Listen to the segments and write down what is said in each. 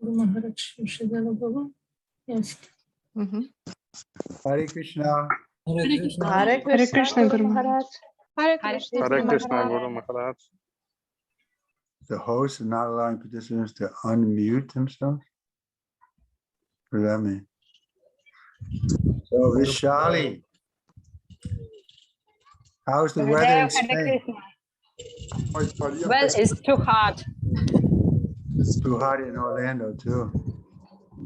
Maharaj, you should go. Yes. Hare Krishna. Hare Krishna. Hare Krishna, Guru Maharaj. Hare Krishna, Guru Maharaj. The host is not allowing participants to unmute themselves. What does that mean? So Vishali, how's the weather in Spain? Well, it's too hot. It's too hot in Orlando too.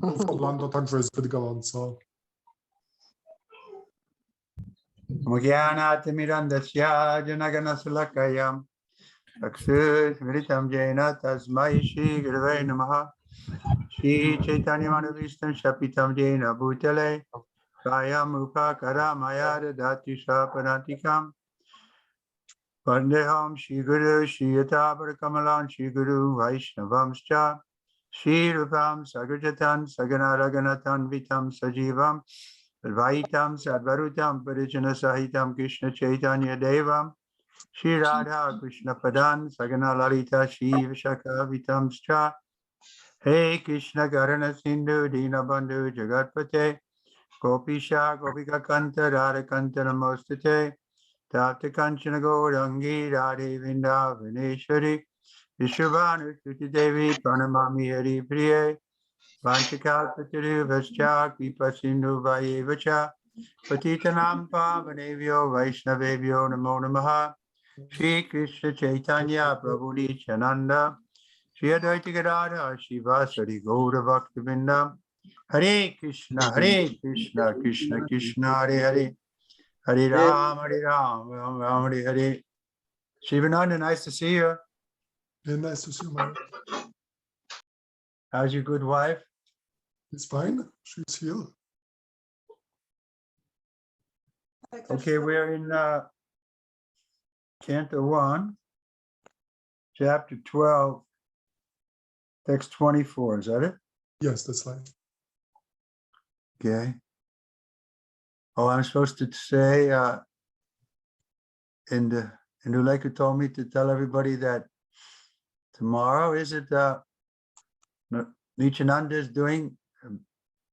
W Orlando także jest zbyt gorąco. Mugyanatimirandasya janaganasalakayam Akshuritam Jaina Tasmai Shri Gurave Namaha Shri Chaitanya Manavistam Shapitam Jaina Bhutale Kayam Upakara Maya Dati Shaparantikam Vandeham Shri Guru Shri Yatabar Kamalan Shri Guru Vaishnavamscha Shri Rupam Sagrajatan Sagana Raganatan Vitam Sajivam Vaitam Sadvarutam Parijana Sahitam Krishna Chaitanya Devam Shri Radha Krishna Padan Sagana Lalita Shri Vishaka Vitamscha Hey Krishna Karana Sindhu Dina Bandhu Jagatpate Gopisha Gopika Kanta Radha Kanta Namostate Tapta Kanchana Gaurangi Radhe Vinda Vineshwari Vishwabhanu Suti Devi Pranamami Hari Priye Vanchakal Vascha Kipa Sindhu Vayevacha Patitanam Pavanevyo Vaishnavevyo Namo Namaha Shri Krishna Chaitanya Prabhu Nityananda Shri Advaita Gadadhar Shivasari Gaura Bhaktivinoda Hare Krishna Krishna Krishna Hare Hare Hare Ram Ram Ram Hare Hare. Shivananda, nice to see you. Yeah, nice to see you, man. How's your good wife? It's fine. She's here. Okay, we're in Canto 1, Chapter 12, Text 24. Is that it? Yes, that's right. Okay. Oh, I'm supposed to say, and Uleka told me to tell everybody that tomorrow, is it, Nityananda is doing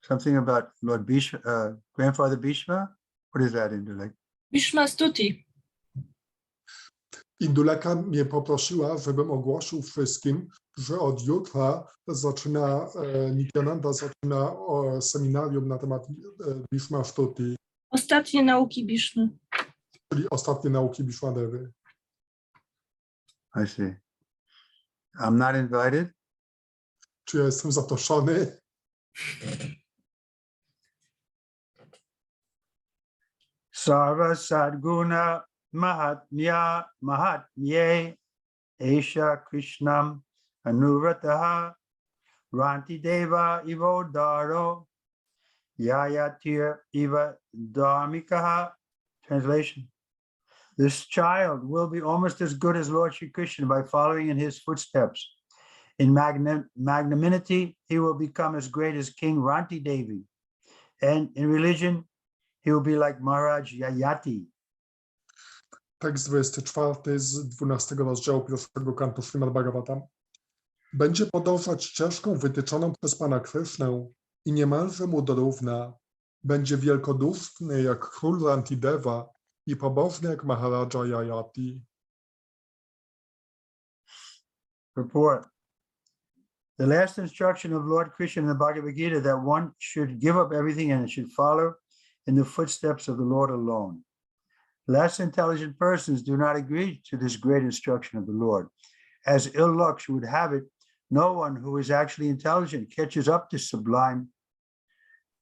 something about Lord Bhishma, Grandfather Bhishma? What is that, Induleka? Bhishma Stuti. Induleka mnie poprosiła, żebym ogłosił wszystkim, że od jutra zaczyna Nityananda zaczyna seminarium na temat Bhishma Stuti, Ostatnie nauki Bhishmy. czyli ostatnie nauki Bhishmadevy. I see. I'm not invited? Czy ja jestem zaproszony? Sarva Sadguna Mahatmye Esha Krishnam Anurataha Ranti Deva Ivodaro Yayatir Iva Dharmikaha. Translation. This child will be almost as good as Lord Shri Krishna by following in his footsteps. In magnanimity, he will become as great as King Ranti Devi. And in religion, he will be like Maharaj Yayati. Tekst 24 z 12 rozdziału 1 kantu Śrimad Bhagavatam. Będzie podążać ścieżką wytyczoną przez Pana Krishnę i niemalże mu dorówna. Będzie wielkoduszny jak król Rantideva i pobożny jak Maharaja Yayati. Report. The last instruction of Lord Krishna in the Bhagavad Gita that one should give up everything and should follow in the footsteps of the Lord alone. Less intelligent persons do not agree to this great instruction of the Lord. As ill luck would have it, no one who is actually intelligent catches up to sublime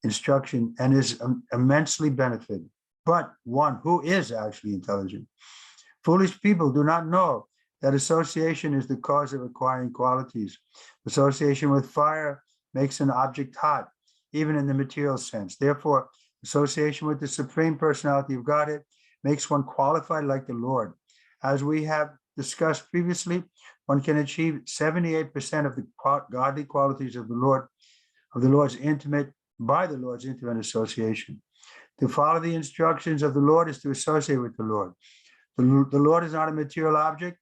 instruction and is immensely benefited. But one who is actually intelligent. Foolish people do not know that association is the cause of acquiring qualities. Association with fire makes an object hot, even in the material sense. Therefore, association with the Supreme Personality of Godhead makes one qualified like the Lord. As we have discussed previously, one can achieve 78% of the godly qualities of the Lord, by the Lord's intimate association. To follow the instructions of the Lord is to associate with the Lord. The Lord is not a material object,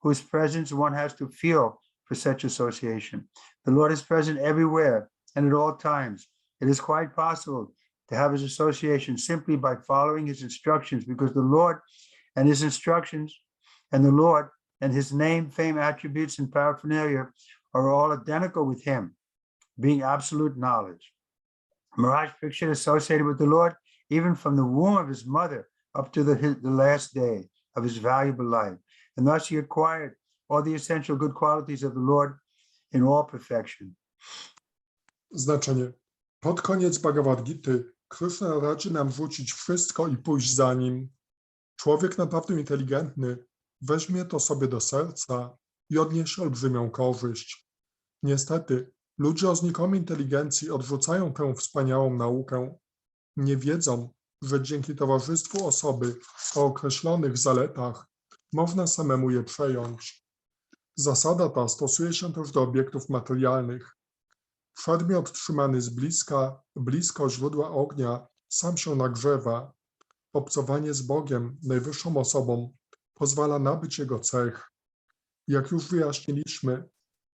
whose presence one has to feel for such association. The Lord is present everywhere and at all times. It is quite possible to have his association simply by following his instructions, because the Lord and his instructions and the Lord and his name, fame, attributes, and paraphernalia are all identical with him, being absolute knowledge. Maharaj pictured associated with the Lord even from the womb of his mother up to the last day of his valuable life. And thus he acquired all the essential good qualities of the Lord in all perfection. Znaczenie. Pod koniec Bhagavad Gity Krishna radzi nam rzucić wszystko i pójść za nim. Człowiek naprawdę inteligentny weźmie to sobie do serca i odniesie olbrzymią korzyść. Niestety, ludzie o znikomej inteligencji odrzucają tę wspaniałą naukę. Nie wiedzą, że dzięki towarzystwu osoby o określonych zaletach można samemu je przejąć. Zasada ta stosuje się też do obiektów materialnych. Przedmiot trzymany z blisko źródła ognia sam się nagrzewa. Obcowanie z Bogiem, najwyższą osobą, pozwala nabyć jego cech. Jak już wyjaśniliśmy,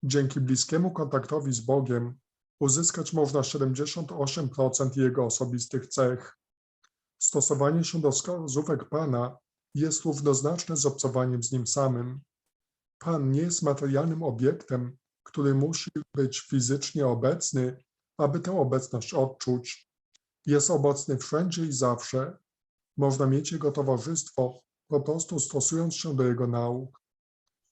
dzięki bliskiemu kontaktowi z Bogiem uzyskać można 78% jego osobistych cech. Stosowanie się do wskazówek Pana jest równoznaczne z obcowaniem z nim samym. Pan nie jest materialnym obiektem, który musi być fizycznie obecny, aby tę obecność odczuć. Jest obecny wszędzie i zawsze. Można mieć jego towarzystwo, po prostu stosując się do jego nauk.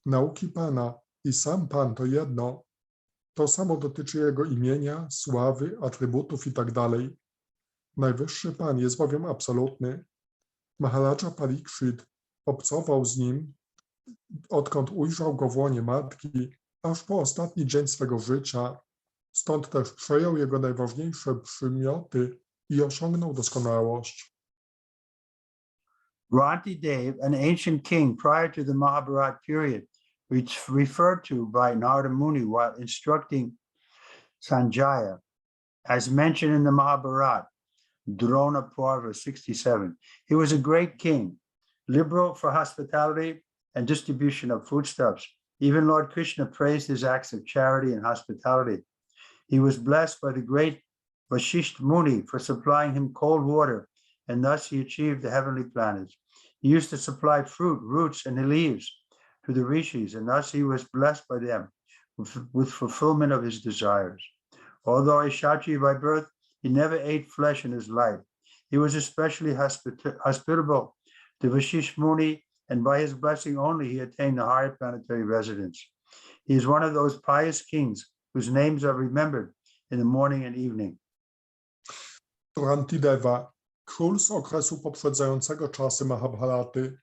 Nauki Pana i sam Pan to jedno. To samo dotyczy jego imienia, sławy, atrybutów itd. Najwyższy Pan jest bowiem absolutny. Maharaja Parikshit obcował z nim, odkąd ujrzał go w łonie matki, aż po ostatni dzień swego życia. Stąd też przejął jego najważniejsze przymioty i osiągnął doskonałość. Ranti Dev, an ancient king prior to the Mahabharata period, referred to by Narada Muni while instructing Sanjaya, as mentioned in the Mahabharata, Drona Parva 67. He was a great king, liberal for hospitality and distribution of foodstuffs. Even Lord Krishna praised his acts of charity and hospitality. He was blessed by the great Vashisht Muni for supplying him cold water, and thus he achieved the heavenly planets. He used to supply fruit, roots, and leaves to the rishis, and thus he was blessed by them with fulfillment of his desires. Although a Kshatriya by birth, he never ate flesh in his life. He was especially hospitable to Vashisht Muni, and by his blessing only he attained the higher planetary residence. He is one of those pious kings whose names are remembered in the morning and evening. Rantideva, król z okresu poprzedzającego czasy Mahabharaty,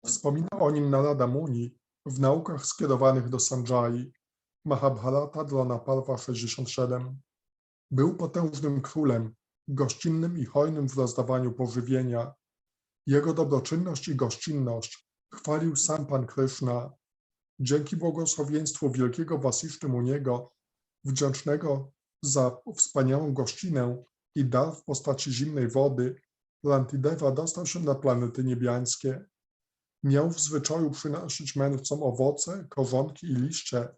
wspomina o nim Narada Muni w naukach skierowanych do Sanjai, Mahabharata Drona Parva 67. Był potężnym królem, gościnnym i hojnym w rozdawaniu pożywienia. Jego dobroczynność i gościnność chwalił sam Pan Krishna. Dzięki błogosławieństwu wielkiego Vasishty Muniego, wdzięcznego za wspaniałą gościnę i dar w postaci zimnej wody, Rantideva dostał się na planety niebiańskie. Miał w zwyczaju przynosić mędrcom owoce, korzonki i liście,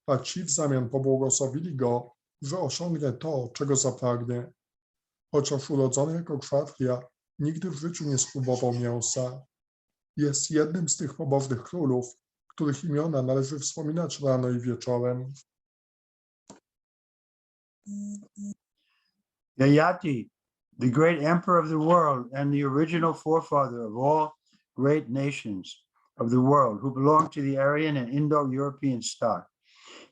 a ci w zamian pobłogosławili go, że osiągnie to, czego zapragnie. Chociaż urodzony jako kshatriya, nigdy w życiu nie spróbował mięsa. Jest jednym z tych pobożnych królów, których imiona należy wspominać rano i wieczorem. Yayati, the great emperor of the world and the original forefather of all great nations of the world who belong to the Aryan and Indo-European stock.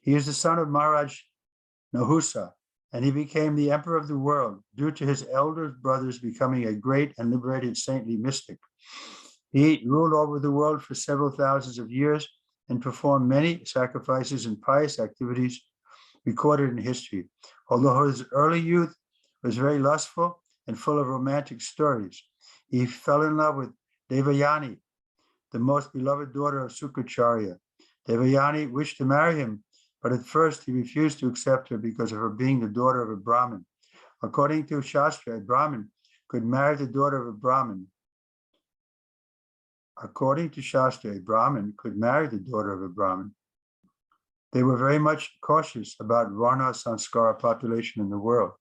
He is the son of Maharaj Nahusa, and he became the emperor of the world due to his elder brothers becoming a great and liberated saintly mystic. He ruled over the world for several thousands of years and performed many sacrifices and pious activities recorded in history. Although his early youth was very lustful and full of romantic stories, he fell in love with Devayani, the most beloved daughter of Sukracharya. Devayani wished to marry him, but at first he refused to accept her because of her being the daughter of a Brahmin. According to Shastra, a Brahmin could marry the daughter of a Brahmin. according to Shastra, a Brahmin could marry the daughter of a Brahmin. They were very much cautious about Varna Sanskara population in the world.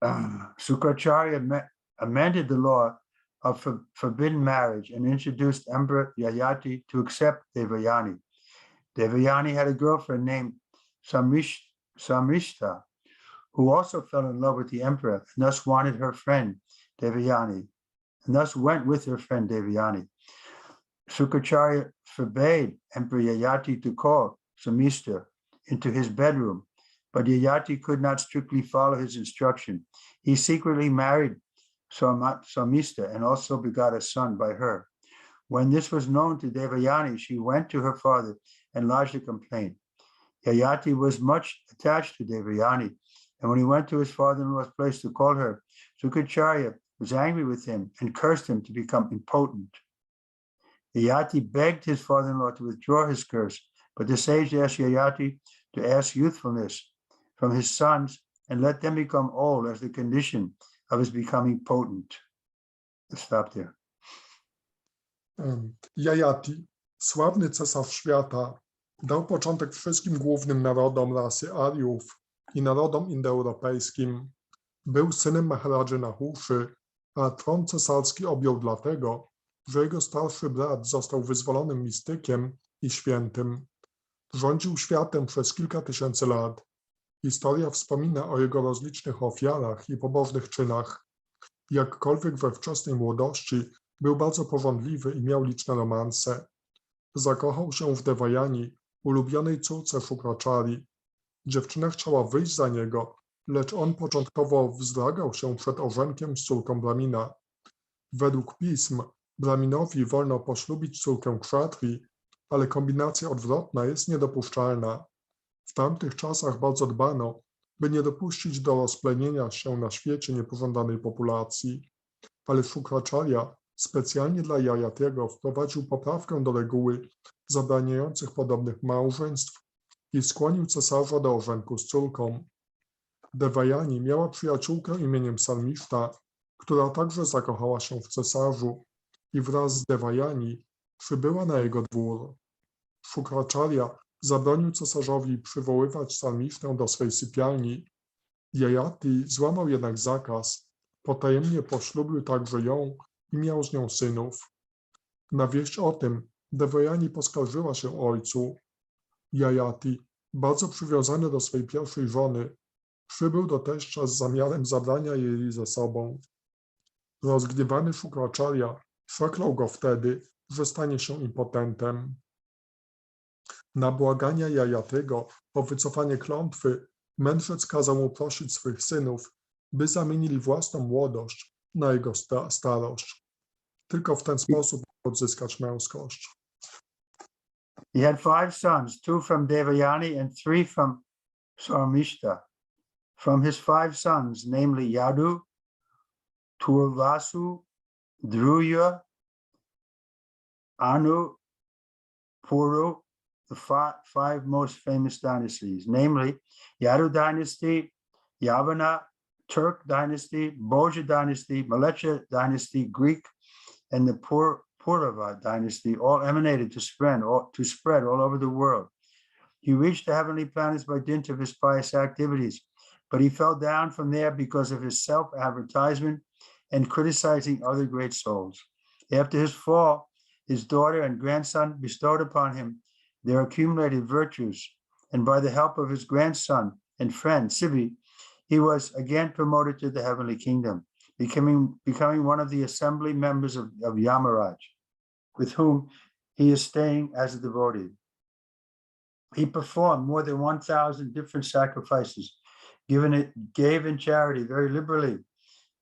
Sukracharya amended the law of forbidden marriage and introduced Emperor Yayati to accept Devayani. Devayani had a girlfriend named Samrishta, who also fell in love with the emperor and thus wanted her friend Devayani, and thus went with her friend Devayani. Sukracharya forbade Emperor Yayati to call Samrishta into his bedroom, but Yayati could not strictly follow his instruction. He secretly married Samrishta and also begot a son by her. When this was known to Devayani, she went to her father and lodged a complaint. Yayati was much attached to Devayani, and when he went to his father-in-law's place to call her, Sukracharya was angry with him and cursed him to become impotent. Yayati begged his father-in-law to withdraw his curse, but the sage asked Yayati to ask youthfulness from his sons and let them become old as the condition of his becoming potent. Let's stop there. Yayati, sławny cesarz świata, dał początek wszystkim głównym narodom rasy Ariów i narodom indoeuropejskim. Był synem Maharadży Nahuszy, a tron cesarski objął dlatego, że jego starszy brat został wyzwolonym mistykiem i świętym. Rządził światem przez kilka tysięcy lat. Historia wspomina o jego rozlicznych ofiarach i pobożnych czynach. Jakkolwiek we wczesnej młodości był bardzo pożądliwy i miał liczne romanse. Zakochał się w Devayani, ulubionej córce Shukracharyi. Dziewczyna chciała wyjść za niego, lecz on początkowo wzdragał się przed ożenkiem z córką Brahmina. Według pism Brahminowi wolno poślubić córkę kshatrii, ale kombinacja odwrotna jest niedopuszczalna. W tamtych czasach bardzo dbano, by nie dopuścić do rozplenienia się na świecie niepożądanej populacji, ale Shukracharya specjalnie dla Yayatiego wprowadził poprawkę do reguły zabraniających podobnych małżeństw i skłonił cesarza do ożenku z córką. Devayani miała przyjaciółkę imieniem Sarmishta, która także zakochała się w cesarzu i wraz z Devayani przybyła na jego dwór. Shukracharya zabronił cesarzowi przywoływać Sarmishtę do swej sypialni. Yayati złamał jednak zakaz, potajemnie poślubił także ją i miał z nią synów. Na wieść o tym Devayani poskarżyła się ojcu. Yayati, bardzo przywiązany do swej pierwszej żony, przybył do teścia z zamiarem zabrania jej ze sobą. Rozgniewany Shukracharya przeklął go wtedy, że stanie się impotentem. Na błagania Yayatiego o wycofanie klątwy, mędrzec kazał mu prosić swych synów, by zamienili własną młodość na jego starość. Tylko w ten sposób odzyskać męskość. He had 5 sons, 2 from Devayani and 3 from Sarmishta. From his 5 sons, namely Yadu, Turvasu, Dhruya, Anu, Puru, the 5 most famous dynasties, namely Yadu dynasty, Yavana, Turk dynasty, Bhoja dynasty, Malecha dynasty, Greek, and the Purava dynasty, all emanated to spread all over the world. He reached the heavenly planets by dint of his pious activities, but he fell down from there because of his self-advertisement and criticizing other great souls. After his fall, his daughter and grandson bestowed upon him their accumulated virtues, and by the help of his grandson and friend, Sivi, he was again promoted to the heavenly kingdom, becoming one of the assembly members of Yamaraj, with whom he is staying as a devotee. He performed more than 1,000 different sacrifices, gave in charity very liberally,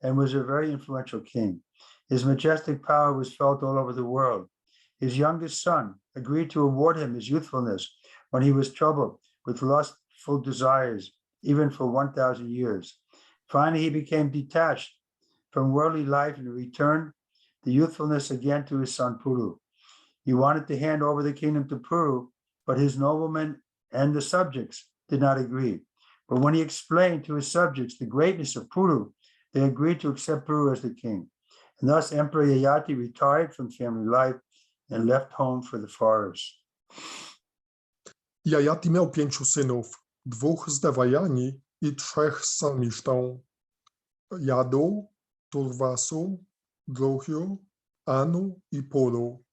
and was a very influential king. His majestic power was felt all over the world. His youngest son agreed to award him his youthfulness when he was troubled with lustful desires, even for 1,000 years. Finally, he became detached from worldly life and returned the youthfulness again to his son Puru. He wanted to hand over the kingdom to Puru, but his noblemen and the subjects did not agree. But when he explained to his subjects the greatness of Puru, they agreed to accept Puru as the king. And thus Emperor Yayati retired from family life and left home for the forest. Yayati miał 5 synów, 2 z Devayani i 3 z Salmisztą. Jadu, Turvasu, Druhyu, Anu i Puru.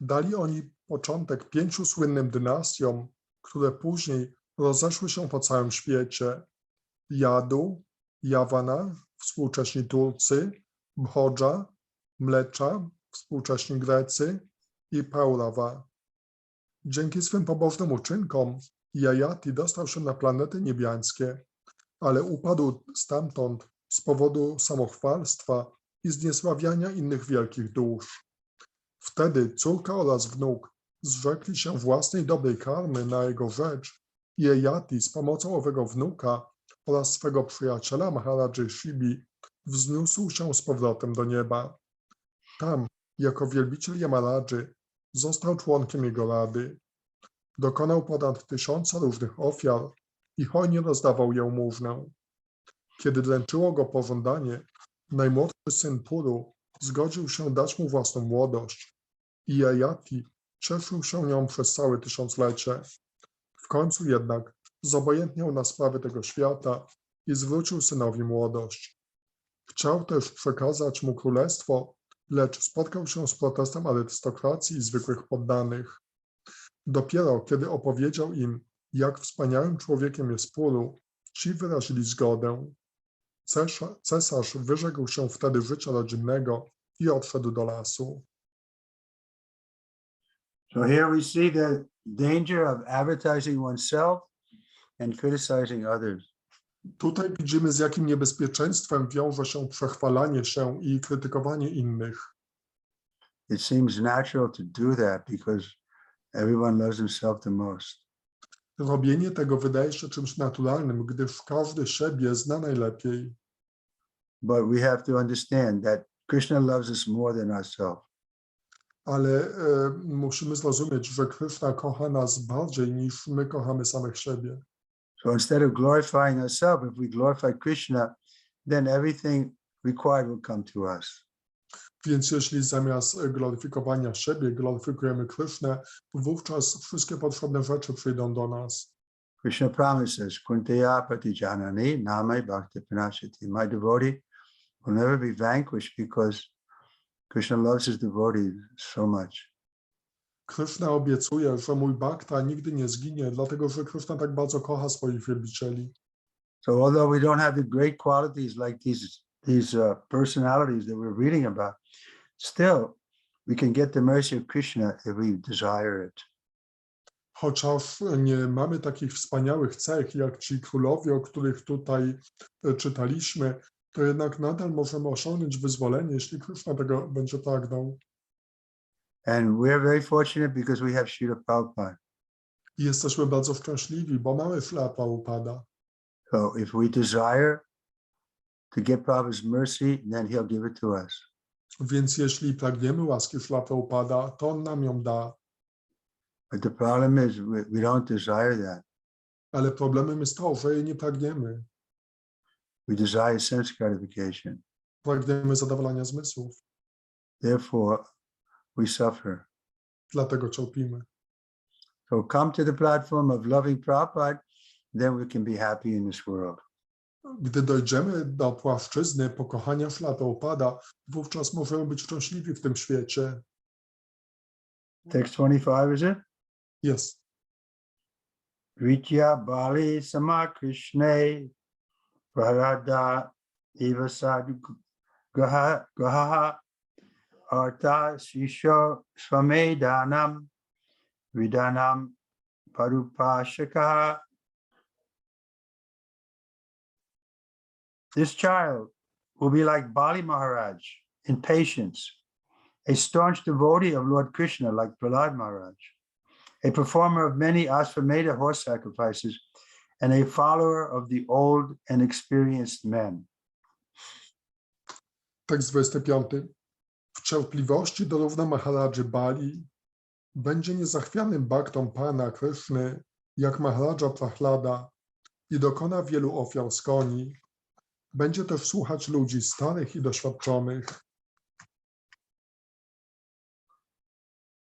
Dali oni początek 5 słynnym dynastiom, które później rozeszły się po całym świecie. Jadu, Jawana, współcześni Turcy, Bhodża, Mlecza, współcześni Grecy i Paurawa. Dzięki swym pobożnym uczynkom Yayati dostał się na planety niebiańskie, ale upadł stamtąd z powodu samochwalstwa i zniesławiania innych wielkich dusz. Wtedy córka oraz wnuk zrzekli się własnej dobrej karmy na jego rzecz i Yayati z pomocą owego wnuka oraz swego przyjaciela Maharadży Shibi wzniósł się z powrotem do nieba. Tam, jako wielbiciel Yamaradży, został członkiem jego rady. Dokonał ponad 1000 różnych ofiar i hojnie rozdawał jałmużnę. Kiedy dręczyło go pożądanie, najmłodszy syn Puru zgodził się dać mu własną młodość i Yayati cieszył się nią przez całe 1000-lecie. W końcu jednak zobojętniał na sprawy tego świata i zwrócił synowi młodość. Chciał też przekazać mu królestwo, lecz spotkał się z protestem arystokracji i zwykłych poddanych. Dopiero kiedy opowiedział im, jak wspaniałym człowiekiem jest Puru, ci wyrazili zgodę. Cesarz wyrzekł się wtedy życia rodzinnego i odszedł do lasu. So here we see the danger of advertising oneself and criticizing others. Tutaj widzimy, z jakim niebezpieczeństwem wiąże się przechwalanie się i krytykowanie innych. It seems natural to do that because everyone loves himself the most. Robienie tego wydaje się czymś naturalnym, gdyż każdy siebie zna najlepiej. But we have to understand that Krishna loves us more than ourselves. Ale musimy zrozumieć, że Krishna kocha nas bardziej niż my kochamy samych siebie. So instead of glorifying ourselves, if we glorify Krishna, then everything required will come to us. Więc jeśli zamiast gloryfikowania siebie gloryfikujemy Krishnę, wówczas wszystkie potrzebne rzeczy przyjdą do nas. Krishna promises, Kunteya Patijanani Namai Bhakti Panashati. My devotee will never be vanquished because Krishna loves his devotees so much. Krishna obiecuje, że mój bhakta nigdy nie zginie, dlatego że Krishna tak bardzo kocha swoich wielbicieli. So although we don't have the great qualities like these personalities that we're reading about, still we can get the mercy of Krishna if we desire it. Chociaż nie mamy takich wspaniałych cech jak ci królowie, o których tutaj czytaliśmy, to jednak nadal możemy osiągnąć wyzwolenie, jeśli Krishna tego będzie pragnął. And we're very fortunate because we have Srila Prabhupada. I jesteśmy bardzo szczęśliwi, bo mamy Śrila Prabhupada. So if we desire to get Prabhupada's mercy, then he'll give it to us. Więc jeśli pragniemy łaski Śrila Prabhupada, to on nam ją da. But the problem is we don't desire that. Ale problemem jest to, że jej nie pragniemy. We desire sense gratification. Pragniemy zadowolenia zmysłów. Therefore, we suffer. Dlatego cierpimy. So come to the platform of loving Prabhupada, then we can be happy in this world. Gdy dojdziemy do płaszczyzny pokochania Śrila Prabhupada, wówczas możemy być szczęśliwi w tym świecie. Text 25, is it? Jest. Ritya Bali Samakrishne Prarada Eva Sadhu Graha Artha Shisho Swamedanam Vidanam Parupashaka. This child will be like Bali Maharaj in patience, a staunch devotee of Lord Krishna like Prahlad Maharaj, a performer of many Ashvamedha horse sacrifices, and a follower of the old and experienced men. Tekst 25. W cierpliwości dorówna Maharadży Bali, będzie niezachwianym bhaktą Pana Kryszny, jak Maharadża Prahlada i dokona wielu ofiar z koni. Będzie też słuchać ludzi starych i doświadczonych.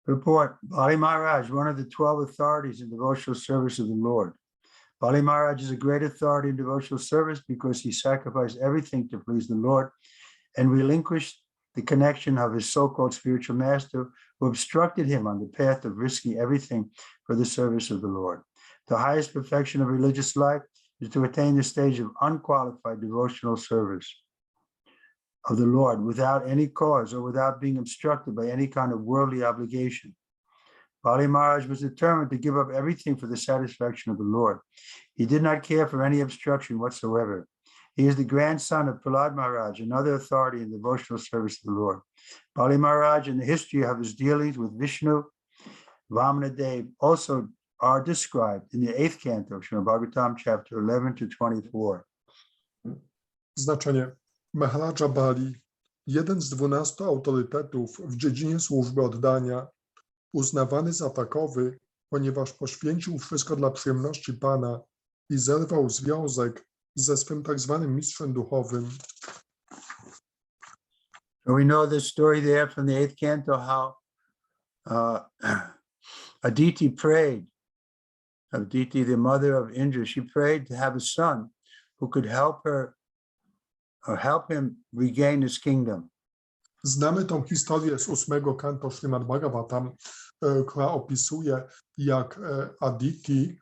Purport: Bali Maharaj, one of the 12 authorities in devotional service of the Lord. Bali Maharaj is a great authority in devotional service because he sacrificed everything to please the Lord and relinquished the connection of his so-called spiritual master who obstructed him on the path of risking everything for the service of the Lord. The highest perfection of religious life is to attain the stage of unqualified devotional service of the Lord without any cause or without being obstructed by any kind of worldly obligation. Bali Maharaj was determined to give up everything for the satisfaction of the Lord. He did not care for any obstruction whatsoever. He is the grandson of Prahlad Maharaj, another authority in devotional service of the Lord. Bali Maharaj and the history of his dealings with Vishnu, Vamanadev also are described in the 8th canto of Śrimad Bhagavatam, chapter 11 to 24. Znaczenie. Maharaja Bali, jeden z 12 autorytetów w dziedzinie służby oddania, uznawany za takowy, ponieważ poświęcił wszystko dla przyjemności Pana i zerwał związek ze swym tak zwanym mistrzem duchowym. So we know this story there from the 8th canto, how Aditi prayed, Aditi, the mother of Indra, she prayed to have a son who could help her or help him regain his kingdom. Znamy tą historię z 8 kanto Śrimad Bhagavatam, która opisuje, jak Aditi,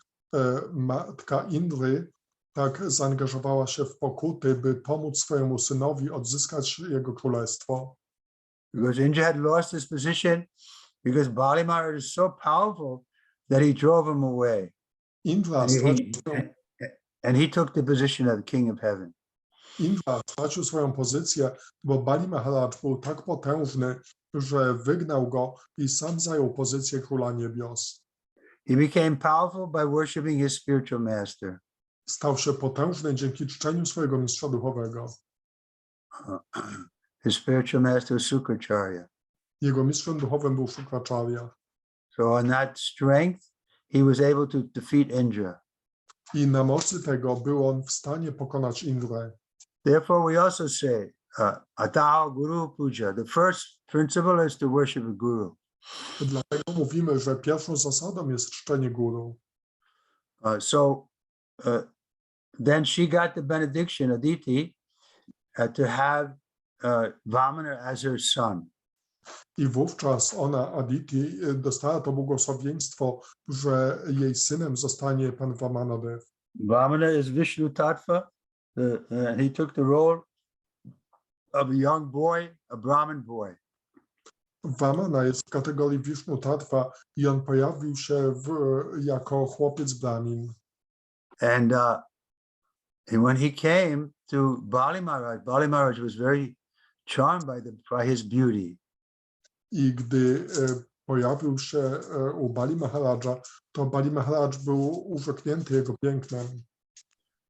matka Indry, tak zaangażowała się w pokuty, by pomóc swojemu synowi odzyskać jego królestwo. Because Indra had lost his position because Bali Maharaj is so powerful that he drove him away. Indra And he took the position of the king of heaven. Indra stracił swoją pozycję, bo Bali Maharaj był tak potężny, że wygnał go i sam zajął pozycję króla niebios. He became powerful by worshiping his spiritual master. Stał się potężny dzięki czczeniu swojego mistrza duchowego. His spiritual master was Sukracharya. Jego mistrzem duchowym był Shukracharya. So on that strength, he was able to defeat Indra. I na mocy tego był on w stanie pokonać Indrę. Therefore, we also say, Ataha Guru Puja. The first principle is to worship a guru. Dlatego mówimy, że pierwszą zasadą jest czczenie guru. Then she got the benediction, Aditi, to have Vamana as her son. I wówczas ona, Aditi, dostała to błogosławieństwo, że jej synem zostanie pan Vamanadev. Vamana is Vishnu Tattva. He took the role of a young boy, a Brahmin boy. Vamana jest w kategorii Vishnu Tattva i on pojawił się jako chłopiec Brahmin. And when he came to Bali Maharaj was very charmed by his beauty. I gdy pojawił się u Bali Maharaja, to Bali Maharaj był urzeknięty jego pięknem.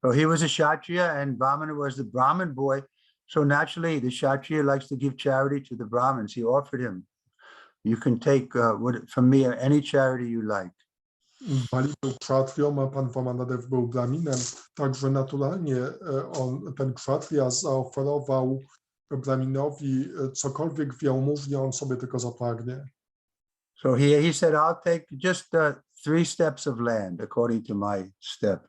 So he was a Kshatriya and Vamana was the Brahmin boy. So naturally, the Kshatriya likes to give charity to the Brahmins. He offered him, you can take from me any charity you like. Bali był kshatrią, a pan Vamanadev był Brahminem, także naturalnie ten kshatriya zaoferował Brahminowi cokolwiek w jałmużnie on sobie tylko zapragnie. So he said, I'll take just 3 steps of land according to my step.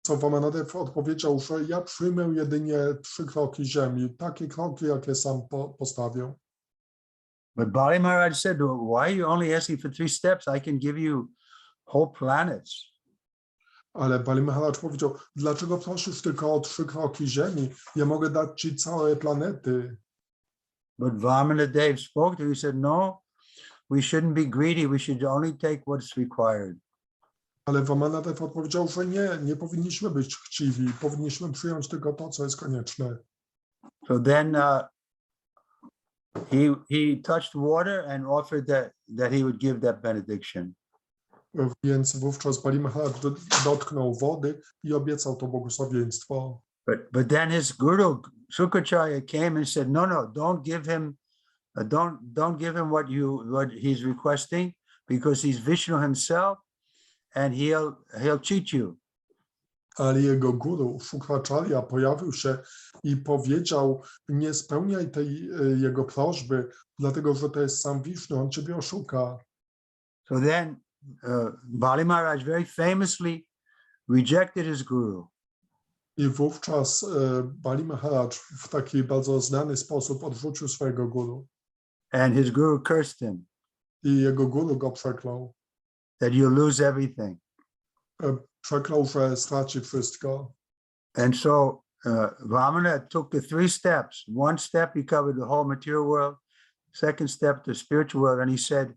Co Vamanadev odpowiedział, że ja przyjmę jedynie 3 kroki ziemi, takie kroki, jakie sam postawię. But Bali Maharaj said, why are you only asking for 3 steps? I can give you whole planets. Ale Bali Maharaj powiedział, dlaczego prosisz tylko o 3 kroki ziemi? Ja mogę dać ci całe planety. But Vamanadev spoke to him. He said, no, we shouldn't be greedy. We should only take what's required. Ale Vamanadev odpowiedział, że nie powinniśmy być chciwi, powinniśmy przyjąć tylko to, co jest konieczne. So then he touched water and offered that he would give that benediction. Więc wówczas Bali Maharaj dotknął wody i obiecał to błogosławieństwo. But then his guru Sukracharya came and said, no, don't give him what he's requesting, because he's Vishnu himself and he'll cheat you. Ale jego guru, Shukracharya, pojawił się i powiedział, nie spełniaj tej jego prośby, dlatego że to jest sam Wisznu, on ciebie oszuka. So then Bali Maharaj very famously rejected his guru. I wówczas Bali Maharaj w taki bardzo znany sposób odrzucił swojego guru. And his guru cursed him I jego guru go przeklął. that you'll lose everything. Przeklął, że straci wszystko. And so Vamana took the 3 steps. One step, he covered the whole material world. Second step, the spiritual world. And he said,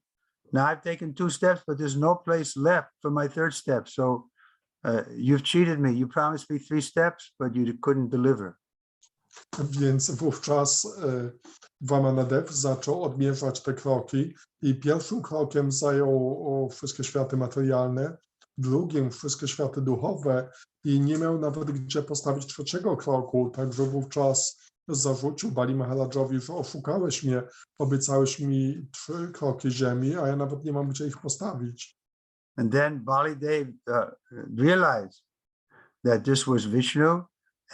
now I've taken 2 steps, but there's no place left for my 3rd step. So you've cheated me. You promised me 3 steps, but you couldn't deliver. Więc wówczas Vamanadev zaczął odmierzać te kroki i pierwszym krokiem zajął wszystkie światy materialne, drugim wszystkie światy duchowe i nie miał nawet gdzie postawić 3. kroku, także wówczas zarzucił Bali Maharajowi, że oszukałeś mnie, obiecałeś mi 3 kroki ziemi, a ja nawet nie mam gdzie ich postawić. And then Bali Dev realized that this was Vishnu.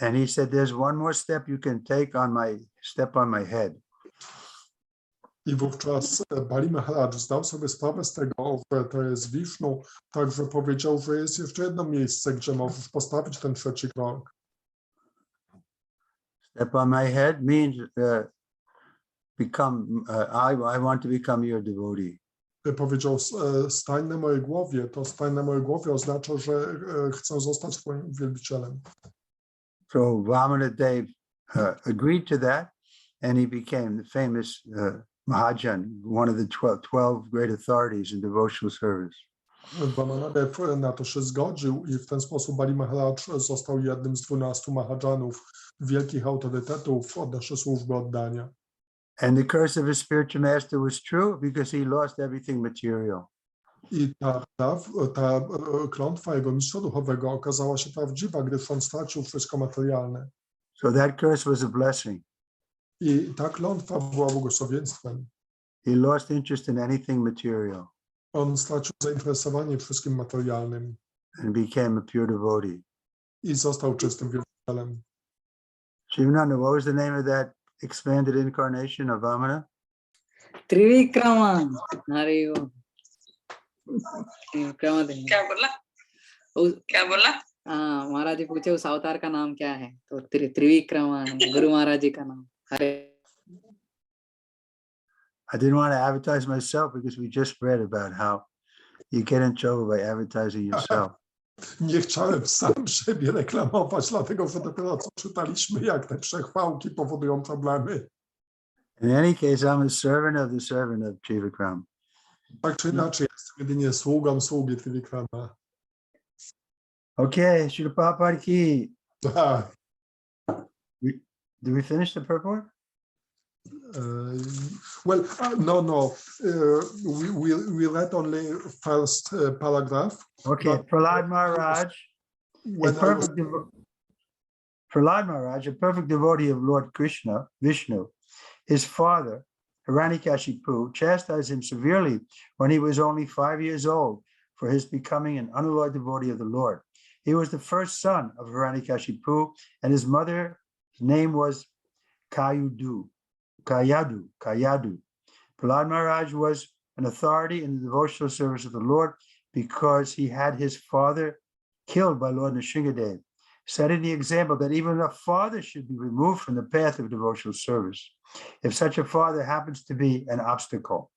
And he said, there's one more step you can take on my head. I wówczas Bali Maharaj zdał sobie sprawę z tego, że to jest Wisznu, także powiedział, że jest jeszcze jedno miejsce, gdzie możesz postawić ten 3. krok. Step on my head means I want to become your devotee. Powiedział, stań na mojej głowie. To stań na mojej głowie oznacza, że chcę zostać twoim wielbicielem. So Vamanadev agreed to that, and he became the famous Mahajan, one of the 12 great authorities in devotional service. Vamanadev na to się zgodził i w ten sposób Bali Maharaj został jednym z 12 Mahajanów, wielkich autorytetów w odnośnie służby oddania. And the curse of his spiritual master was true because he lost everything material. I ta klątwa jego mistrza duchowego okazała się prawdziwa, gdyż on stracił wszystko materialne. So that curse was a blessing. I ta klątwa była błogosławieństwem. He lost interest in anything material. On stracił zainteresowanie wszystkim materialnym. And became a pure devotee. I został czystym wielbicielem. Shivananda, what was the name of that expanded incarnation of Vamana? Trivikrama. Hare Om. क्या बोला? महाराज जी पूछे उस अवतार का नाम क्या है? तो त्रिविक्रमा है, गुरु महाराज जी का नाम. हरे. I didn't want to advertise myself because we just read about how you get in trouble by advertising yourself. Nie chciałem sam siebie reklamować, dlatego że dopiero co czytaliśmy, jak te przechwałki powodują problemy. In any case, I'm a servant of Trivikrama. Tak czy inaczej, jestem jedynie sługą sługi Trivikrama. Okay, Srila Prabhupada ki. Tak. Did we finish the purport? No. We read only first paragraph. Okay, Prahlad Maharaj, a perfect devotee of Lord Krishna, Vishnu, his father, Hiranyakashipu, chastised him severely when he was only 5 years old for his becoming an unalloyed devotee of the Lord. He was the first son of Hiranyakashipu, and his mother's name was Kayadu. Prahlad Maharaj was an authority in the devotional service of the Lord because he had his father killed by Lord Nrsingadev, setting the example that even a father should be removed from the path of devotional service if such a father happens to be an obstacle.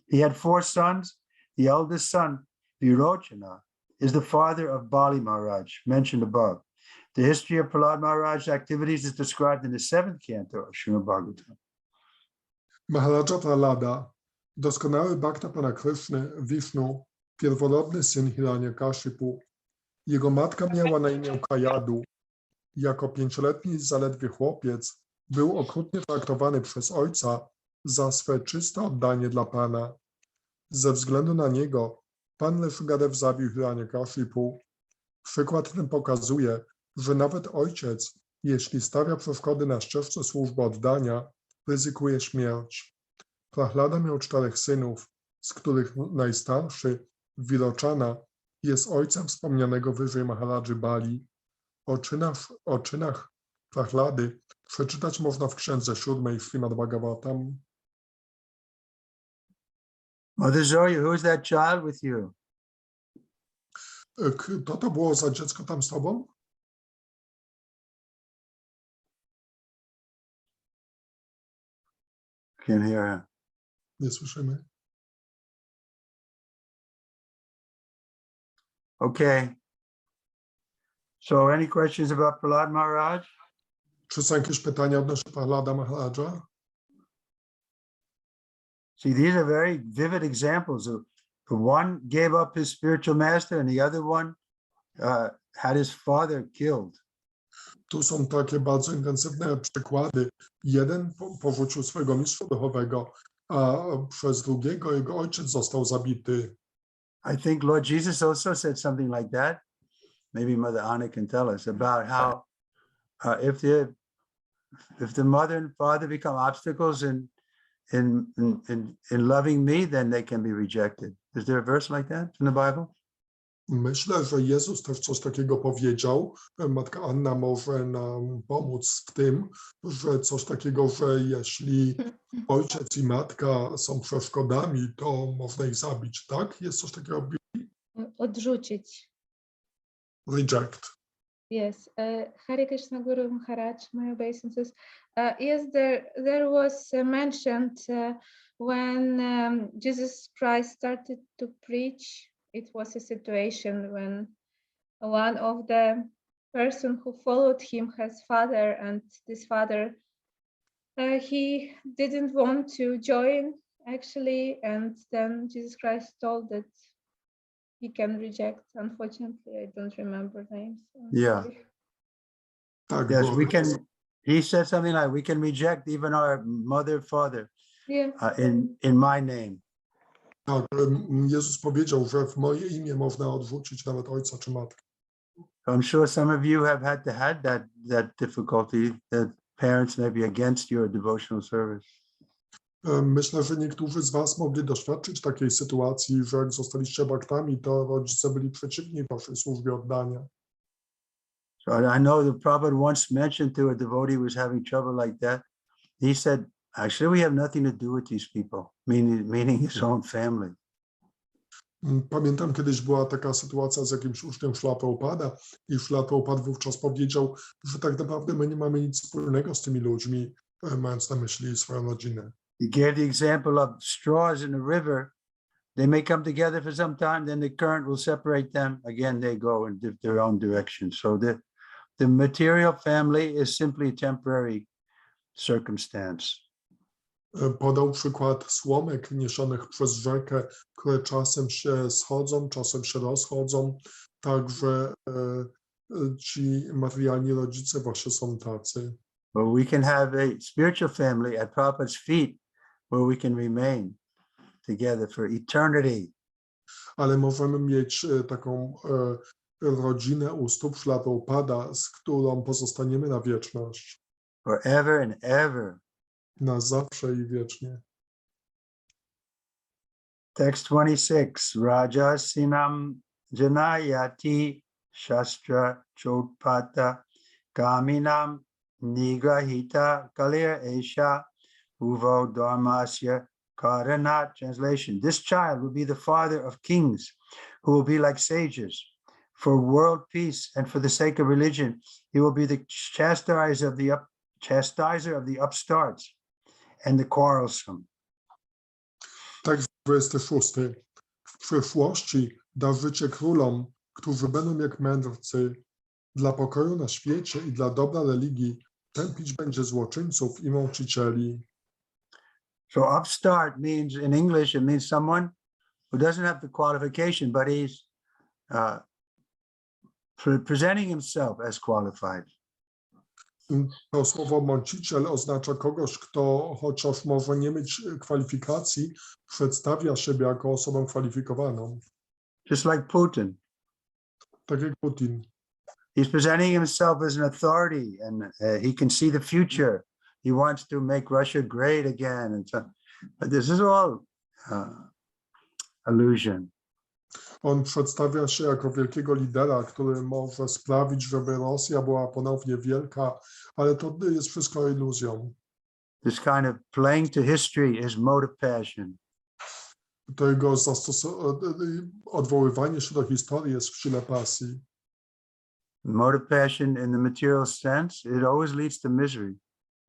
He had 4 sons. The eldest son, Virochana, is the father of Bali Maharaj, mentioned above. The history of Prahlad Maharaj's activities is described in the 7th canto of Śrimad Bhagavatam. Maharaja Prahlada, doskonały bhakta Pana Kryszny, Wisznu, pierworodny syn Hiranyakashipu. Jego matka miała na imię Kayadu. Jako 5-letni zaledwie chłopiec był okrutnie traktowany przez ojca za swe czyste oddanie dla Pana. Ze względu na niego Pan Nrsingadev zabił Hiranyakashipu. Przykład ten pokazuje, że nawet ojciec, jeśli stawia przeszkody na ścieżce służby oddania, ryzykuje śmierć. Prahlada miał 4 synów, z których najstarszy, Virochana, jest ojcem wspomnianego wyżej Maharadży Bali. o czynach Prahlady przeczytać można w księdze 7 Śrimad Bhagavatam. Mother Zoya, who's that child with you? Kto to było za dziecko tam z tobą? Can't hear her. Nie słyszymy. Okay. So any questions about Prahlad Maharaj? Czy są jakieś pytania odnośnie Prahlada Maharaja? See, these are very vivid examples of the one gave up his spiritual master and the other one had his father killed. Tu są takie bardzo intensywne przykłady. Jeden porzucił swojego mistrza duchowego, a przez drugiego jego ojciec został zabity. I think Lord Jesus also said something like that. Maybe Mother Anna can tell us about how if the mother and father become obstacles in loving me, then they can be rejected. Is there a verse like that in the Bible? Myślę, że Jezus też coś takiego powiedział. Matka Anna może nam pomóc w tym, że coś takiego, że jeśli ojciec i matka są przeszkodami, to można ich zabić, tak? Jest coś takiego w Biblii? Odrzucić. Reject. Yes. Hare Krishna Guru Maharaj, my obeisances. Yes, there was mentioned when Jesus Christ started to preach. It was a situation when one of the person who followed him has father, and this father he didn't want to join actually, and then Jesus Christ told that he can reject. Unfortunately, I don't remember names. Yeah. Tak, Yes, bo we can. He said something like, "We can reject even our mother, father, Yeah. in my name." tak, Jezus powiedział, że w moje imię można odrzucić nawet ojca czy matkę. I'm sure some of you have had that difficulty, that parents may be against your devotional service. Myślę, że niektórzy z was mogli doświadczyć takiej sytuacji, że jak zostaliście baktami, to rodzice byli przeciwni waszej służbie oddania. So I know the Prabhupada once mentioned to a devotee who was having trouble like that. He said, "Actually, we have nothing to do with these people," meaning his own family. Pamiętam, kiedyś była taka sytuacja z jakimś uczniem Śrila Prabhupada i Śrila Prabhupada wówczas powiedział, że tak naprawdę my nie mamy nic wspólnego z tymi ludźmi, mając na myśli swoją rodzinę. He gave the example of straws in a river. They may come together for some time, then the current will separate them. Again, they go in their own direction. So the material family is simply a temporary circumstance. Podał przykład słomek niesionych przez rzekę, które czasem się schodzą, czasem się rozchodzą. Także ci materialni rodzice właśnie są tacy. But we can have a spiritual family at Prabhupada's feet where we can remain together for eternity. Ale możemy mieć taką rodzinę u stóp Śrila Prabhupada, z którą pozostaniemy na wieczność. Forever and ever. Na zawsze i wiecznie. Text 26. Rajasinam janayati shastra chotpata kaminam nigrahita kalir esha uvo dharmasya karanat. Translation. This child will be the father of kings who will be like sages. For world peace and for the sake of religion, he will be the chastiser of the upstarts and the quarrelsome. Tekst 26. W przyszłości da życie królom, którzy będą jak mędrcy. Dla pokoju na świecie i dla dobra religii tępić będzie złoczyńców i mącicieli. So upstart means, in English, it means someone who doesn't have the qualification, but he's presenting himself as qualified. To słowo mąciciel oznacza kogoś, kto chociaż może nie mieć kwalifikacji, przedstawia siebie jako osobę kwalifikowaną. Just like Putin. Tak jak Putin. He's presenting himself as an authority, and he can see the future. He wants to make Russia great again. And so, but this is all illusion. On przedstawia się jako wielkiego lidera, który może sprawić, żeby Rosja była ponownie wielka, ale to jest wszystko iluzją. This kind of playing to history is mode of passion. To jego odwoływanie się do historii jest w sile pasji. Mode of passion in the material sense, it always leads to misery.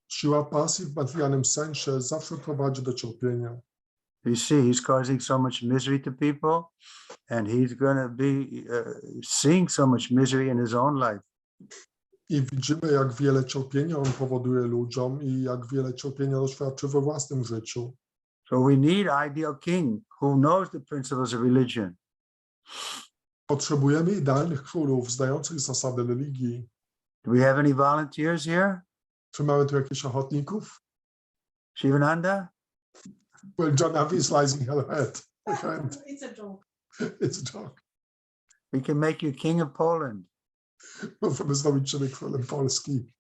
Siła pasji w materialnym sensie zawsze prowadzi do cierpienia. You see, he's causing so much misery to people, and he's going to be seeing so much misery in his own life. I widzimy, jak wiele cierpienia on powoduje ludziom i jak wiele cierpienia doświadczy we własnym życiu. So we need ideal king who knows the principles of religion. Potrzebujemy idealnych królów znających zasady religii. Do we have any volunteers here? Czy mamy tu jakichś ochotników? Shivananda? Well, John Avi is raising her head. It's a joke. It's a joke. We can make you king of Poland. Możemy zrobić ciebie królem Polski.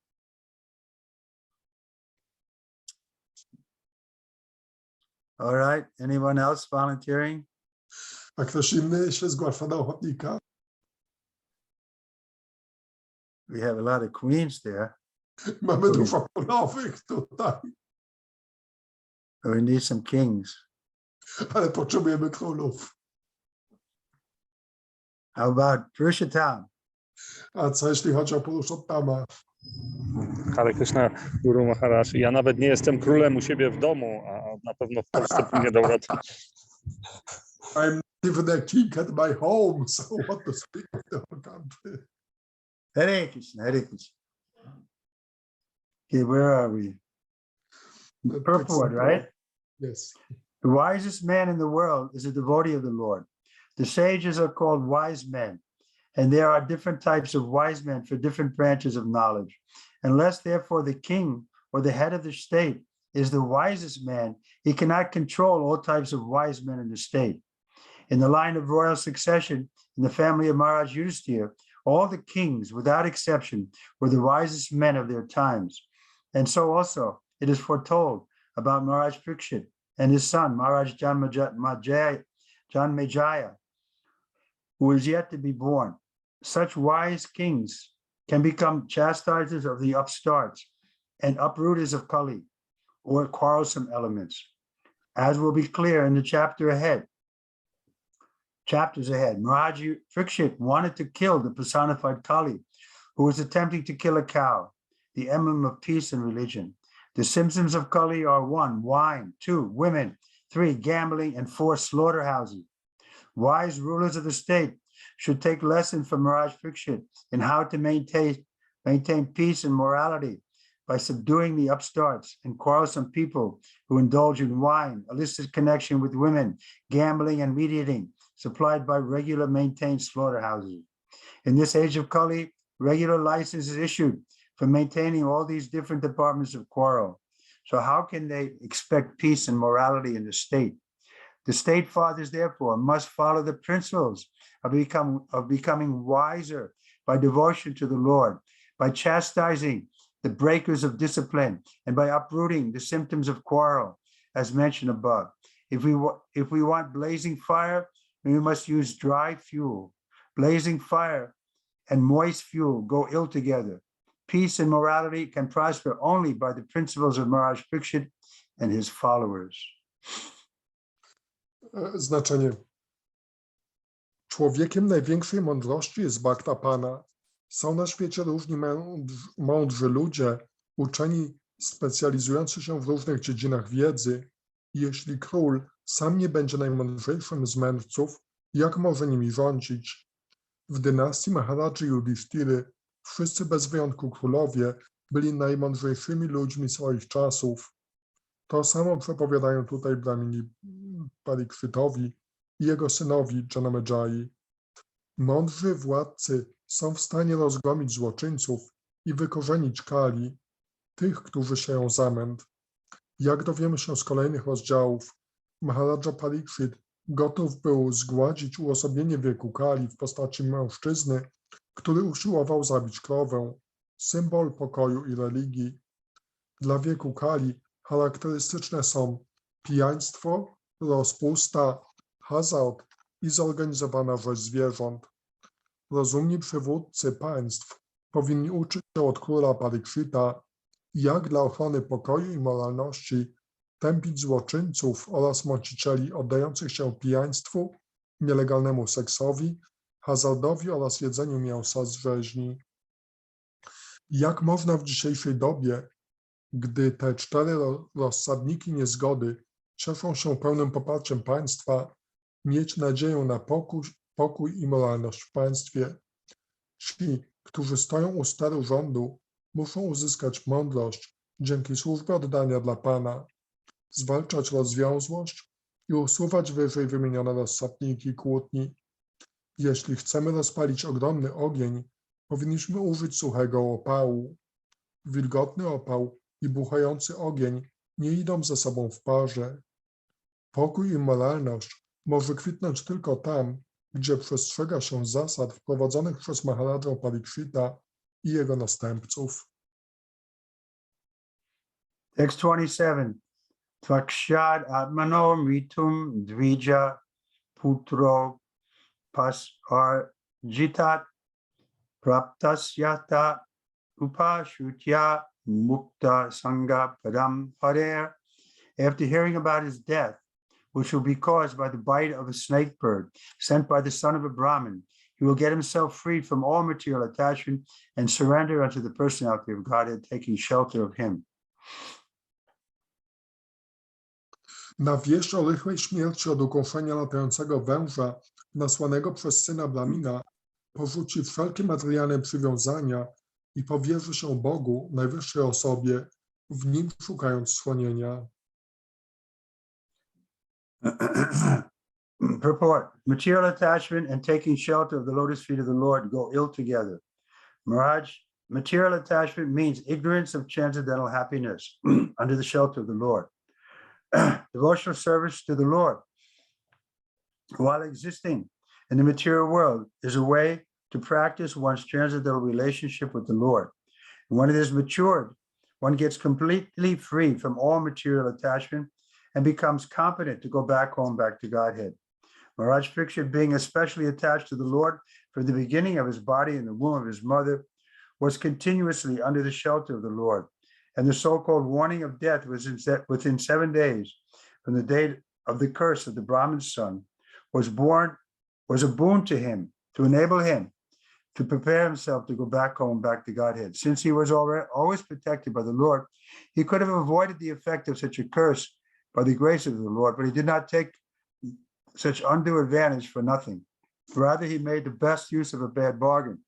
All right. Anyone else volunteering? A ktoś inny się zgłasza do ochotnika? We have a lot of queens there. Mamy dużo królowych tutaj, We need some kings. ale potrzebujemy królów. How about Purushottam? A co jeśli chodzi o Purushottama? Hare Krishna, Guru Maharaj. Ja nawet nie jestem królem u siebie w domu, a na pewno w Polsce nie dał rady. I'm not even a king at my home, so what to speak of the whole country? Hare Krishna, Hare Krishna. Okay, where are we? The purport, right? Yes. The wisest man in the world is a devotee of the Lord. The sages are called wise men, and there are different types of wise men for different branches of knowledge. Unless, therefore, the king or the head of the state is the wisest man, he cannot control all types of wise men in the state. In the line of royal succession, in the family of Maharaj Yudhisthira, all the kings, without exception, were the wisest men of their times. And so also, it is foretold about Maharaj Parikshit and his son, Maharaj Janmejaya, who is yet to be born. Such wise kings can become chastisers of the upstarts and uprooters of Kali, or quarrelsome elements, as will be clear in the chapters ahead. Maharaj Parikshit wanted to kill the personified Kali, who was attempting to kill a cow, the emblem of peace and religion. The symptoms of Kali are 1, wine, 2, women, 3, gambling, and 4, slaughterhouses. Wise rulers of the state should take lesson from Maharaj Parikshit in how to maintain peace and morality by subduing the upstarts and quarrelsome people who indulge in wine, illicit connection with women, gambling, and meat eating, supplied by regular maintained slaughterhouses. In this age of Kali, regular license is issued for maintaining all these different departments of quarrel. So how can they expect peace and morality in the state? The state fathers, therefore, must follow the principles of becoming wiser by devotion to the Lord, by chastising the breakers of discipline, and by uprooting the symptoms of quarrel, as mentioned above. If we want blazing fire, we must use dry fuel. Blazing fire and moist fuel go ill together. Peace and morality can prosper only by the principles of Maharaj Parikshit and his followers. Znaczenie. Człowiekiem największej mądrości jest Bhakta Pana. Są na świecie różni mądrzy ludzie, uczeni specjalizujący się w różnych dziedzinach wiedzy. Jeśli król sam nie będzie najmądrzejszym z mędrców, jak może nimi rządzić? W dynastii Maharadży Yudhiszthiry wszyscy bez wyjątku królowie byli najmądrzejszymi ludźmi swoich czasów. To samo przepowiadają tutaj Brahmini Parikszytowi i jego synowi Janamejai. Mądrzy władcy są w stanie rozgromić złoczyńców i wykorzenić Kali, tych, którzy sieją zamęt. Jak dowiemy się z kolejnych rozdziałów, Maharadża Parikshit gotów był zgładzić uosobienie wieku Kali w postaci mężczyzny, który usiłował zabić krowę, symbol pokoju i religii. Dla wieku Kali charakterystyczne są pijaństwo, rozpusta, hazard, i zorganizowana rzeź zwierząt. Rozumni przywódcy państw powinni uczyć się od króla Parikshita, jak dla ochrony pokoju i moralności tępić złoczyńców oraz mocicieli oddających się pijaństwu, nielegalnemu seksowi, hazardowi oraz jedzeniu mięsa z rzeźni. Jak można w dzisiejszej dobie, gdy te 4 rozsadniki niezgody cieszą się pełnym poparciem państwa, mieć nadzieję na pokój i moralność w państwie? Ci, którzy stoją u steru rządu, muszą uzyskać mądrość dzięki służbie oddania dla Pana, zwalczać rozwiązłość i usuwać wyżej wymienione rozsadniki kłótni. Jeśli chcemy rozpalić ogromny ogień, powinniśmy użyć suchego opału. Wilgotny opał i buchający ogień nie idą ze sobą w parze. Pokój i moralność może kwitnąć tylko tam, gdzie przestrzega się zasad wprowadzonych przez Maharadżę Parikshita i jego następców. Text 27. Tvakshad atmano mritum dvija putro pasarjitat praptasyata upashutya mukta sangha padam parer. After hearing about his death, which will be caused by the bite of a snake bird sent by the son of a Brahmin, he will get himself freed from all material attachment and surrender unto the personality of Godhead, taking shelter of him. Na wieść o rychłej śmierci od ukąszenia latającego węża, nasłanego przez syna Brahmina, porzuci wszelkie materialne przywiązania i powierzy się Bogu, najwyższej osobie, w nim szukając schronienia. Purport. Material attachment and taking shelter of the lotus feet of the Lord go ill together. Maharaj, material attachment means ignorance of transcendental happiness under the shelter of the Lord. Devotional service to the Lord, while existing in the material world, is a way to practice one's transcendental relationship with the Lord. And when it is matured, one gets completely free from all material attachment and becomes competent to go back home, back to Godhead. Maharaj pictured being especially attached to the Lord from the beginning of his body in the womb of his mother, was continuously under the shelter of the Lord. And the so-called warning of death was within 7 days from the date of the curse of the Brahmin's son, was a boon to him, to enable him to prepare himself to go back home, back to Godhead. Since he was always protected by the Lord, he could have avoided the effect of such a curse by the grace of the Lord, but he did not take such undue advantage for nothing. Rather, he made the best use of a bad bargain.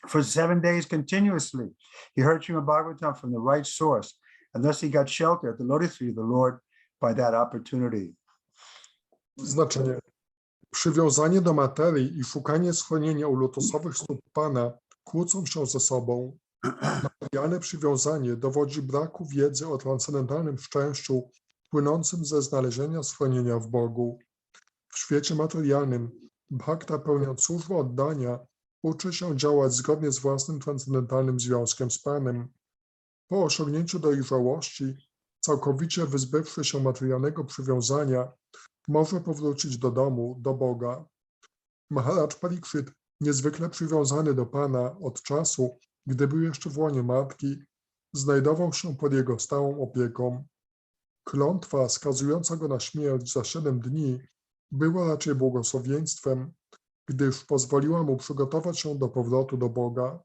For 7 days continuously, he heard Śrimad Bhagavatam from the right source, and thus he got shelter at the lotus feet of the Lord by that opportunity. Znaczenie. Przywiązanie do materii i szukanie schronienia u lotosowych stóp Pana kłócą się ze sobą. Materialne przywiązanie dowodzi braku wiedzy o transcendentalnym szczęściu płynącym ze znalezienia schronienia w Bogu. W świecie materialnym bhakta, pełniąc służbę oddania, uczy się działać zgodnie z własnym transcendentalnym związkiem z Panem. Po osiągnięciu dojrzałości, całkowicie wyzbywszy się materialnego przywiązania, może powrócić do domu, do Boga. Maharadż Parikshit, niezwykle przywiązany do Pana od czasu, gdy był jeszcze w łonie matki, znajdował się pod jego stałą opieką. Klątwa skazująca go na śmierć za 7 dni była raczej błogosławieństwem, gdyż pozwoliła mu przygotować się do powrotu do Boga.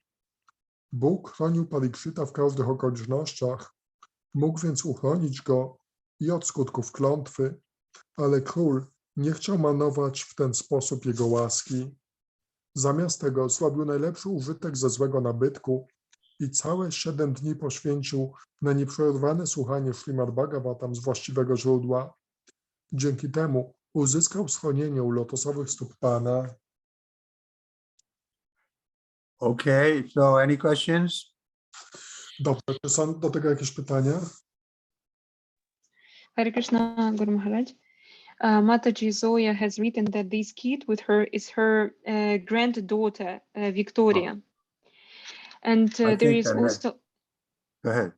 Bóg chronił Parikshita w każdych okolicznościach, mógł więc uchronić go i od skutków klątwy, ale król nie chciał marnować w ten sposób jego łaski. Zamiast tego zrobił najlepszy użytek ze złego nabytku i całe 7 dni poświęcił na nieprzerwane słuchanie Śrimad Bhagavatam z właściwego źródła. Dzięki temu uzyskał schronienie u lotosowych stóp Pana. Okay, so any questions? Dobrze, czy są do tego jakieś pytania? Hare Krishna, Guru Maharaj. Mataji Zoya has written that this kid with her is her granddaughter, Victoria. And there is also... Go ahead.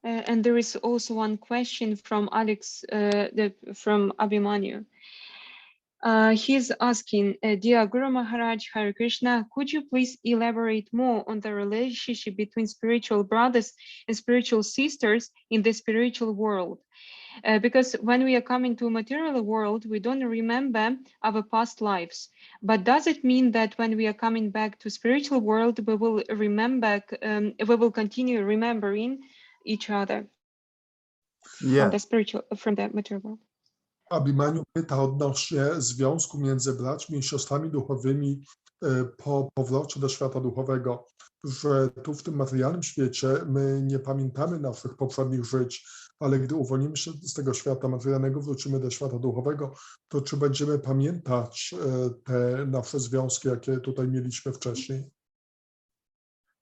And there is also one question from Alex, from Abhimanyu. He's asking, dear Guru Maharaj, Hare Krishna, could you please elaborate more on the relationship between spiritual brothers and spiritual sisters in the spiritual world? Because when we are coming to a material world, we don't remember our past lives. But does it mean that when we are coming back to spiritual world, we will remember, we will continue remembering each other from the material world? Abhimanyu pyta odnośnie związku między braćmi i siostrami duchowymi po powrocie do świata duchowego, że tu w tym materialnym świecie my nie pamiętamy naszych poprzednich żyć, ale gdy uwolnimy się z tego świata materialnego, wrócimy do świata duchowego, to czy będziemy pamiętać te nasze związki, jakie tutaj mieliśmy wcześniej?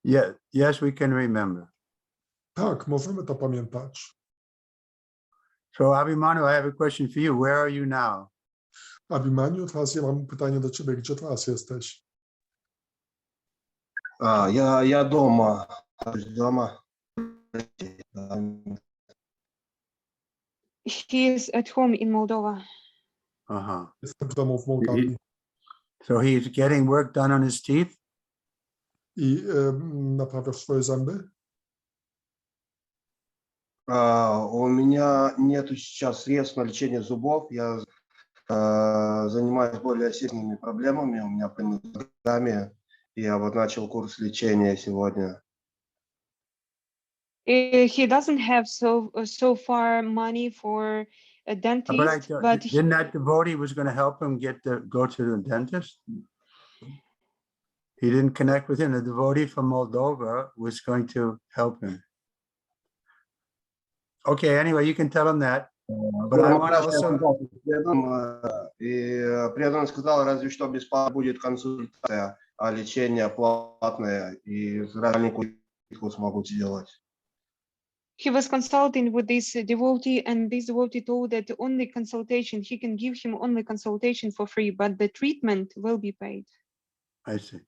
Yeah, yes, we can remember. Tak, możemy to pamiętać. So Abhimanyu, I have a question for you. Where are you now? Abhimanyu, teraz ja mam pytanie do ciebie. Gdzie teraz jesteś? Я дома. He is at home in Moldova. Jestem w domu w Mołdawii. So he's getting work done on his teeth? I naprawiasz swoje zęby? У меня нету сейчас средств на лечение зубов. Я занимаюсь более серьезными проблемами. У меня проблемы с зубами. Я вот начал курс лечения сегодня. He doesn't have so far money for a dentist, but didn't that devotee was going to help him go to the dentist? He didn't connect with him. The devotee from Moldova was going to help him. Okay, anyway, you can tell him that. But I want to also... И преданный сказал, разве что бесплатно будет консультация, а лечение платное, и раненькую смогу сделать. He was consulting with this devotee, and this devotee told that only consultation, he can give him only consultation for free, but the treatment will be paid. I see.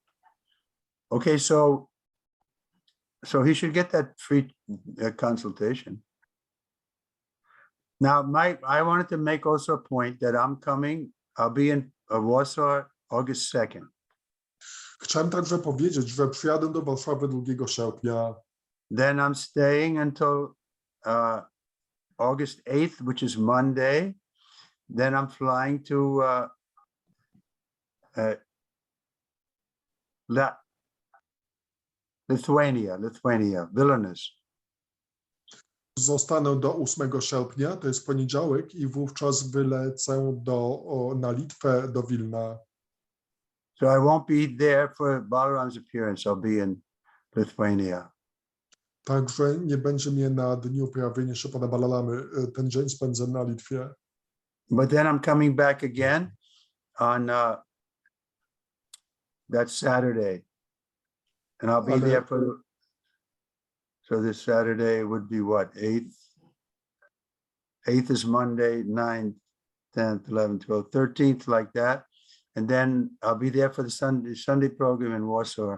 Okay, so he should get that free consultation. Now, I wanted to make also a point that I'm coming. I'll be in Warsaw August 2nd. Chciałem także powiedzieć, że przyjadę do Warszawy 2 sierpnia. Then I'm staying until August 8th, which is Monday. Then I'm flying to Lithuania, Vilnius. Zostanę do 8 sierpnia, to jest poniedziałek, i wówczas wylecę na Litwę, do Wilna. So I won't be there for Balaram's appearance. I'll be in Lithuania. Także nie będzie mnie na dniu pojawienia się Pana Balalamy. Ten dzień spędzę na Litwie. But then I'm coming back again on that Saturday. And I'll be there for... So this Saturday would be what, 8th? 8th is Monday, 9th, 10th, 11th, 12th, 13th, like that. And then I'll be there for the Sunday program in Warsaw.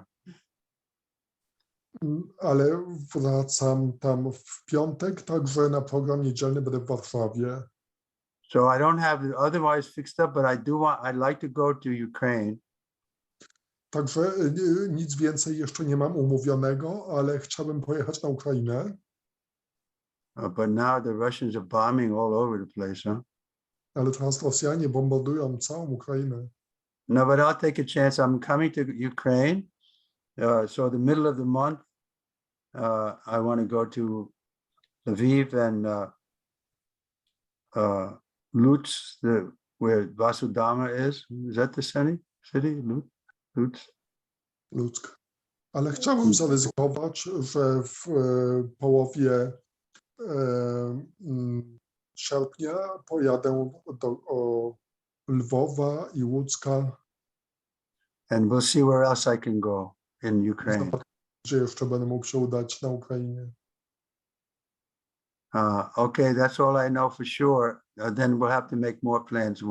Ale wracam tam w piątek, także na program niedzielny będę w Warszawie. So I don't have it otherwise fixed up, but I'd like to go to Ukraine. Także nic więcej jeszcze nie mam umówionego, ale chciałbym pojechać na Ukrainę. But now the Russians are bombing all over the place, huh? Ale teraz Rosjanie bombardują całą Ukrainę. No, but I'll take a chance. I'm coming to Ukraine. So the middle of the month, I want to go to Lviv and Lutsk, where Vasudama is. Is that the city? Lutsk. Ale chciałbym zaryzykować, że w połowie sierpnia pojadę do Lwowa i Łódzka. And we'll see where else I can go in Ukraine. Gdzie jeszcze będę mógł się udać na Ukrainie. Okay, that's all I know for sure. Then we'll have to make more plans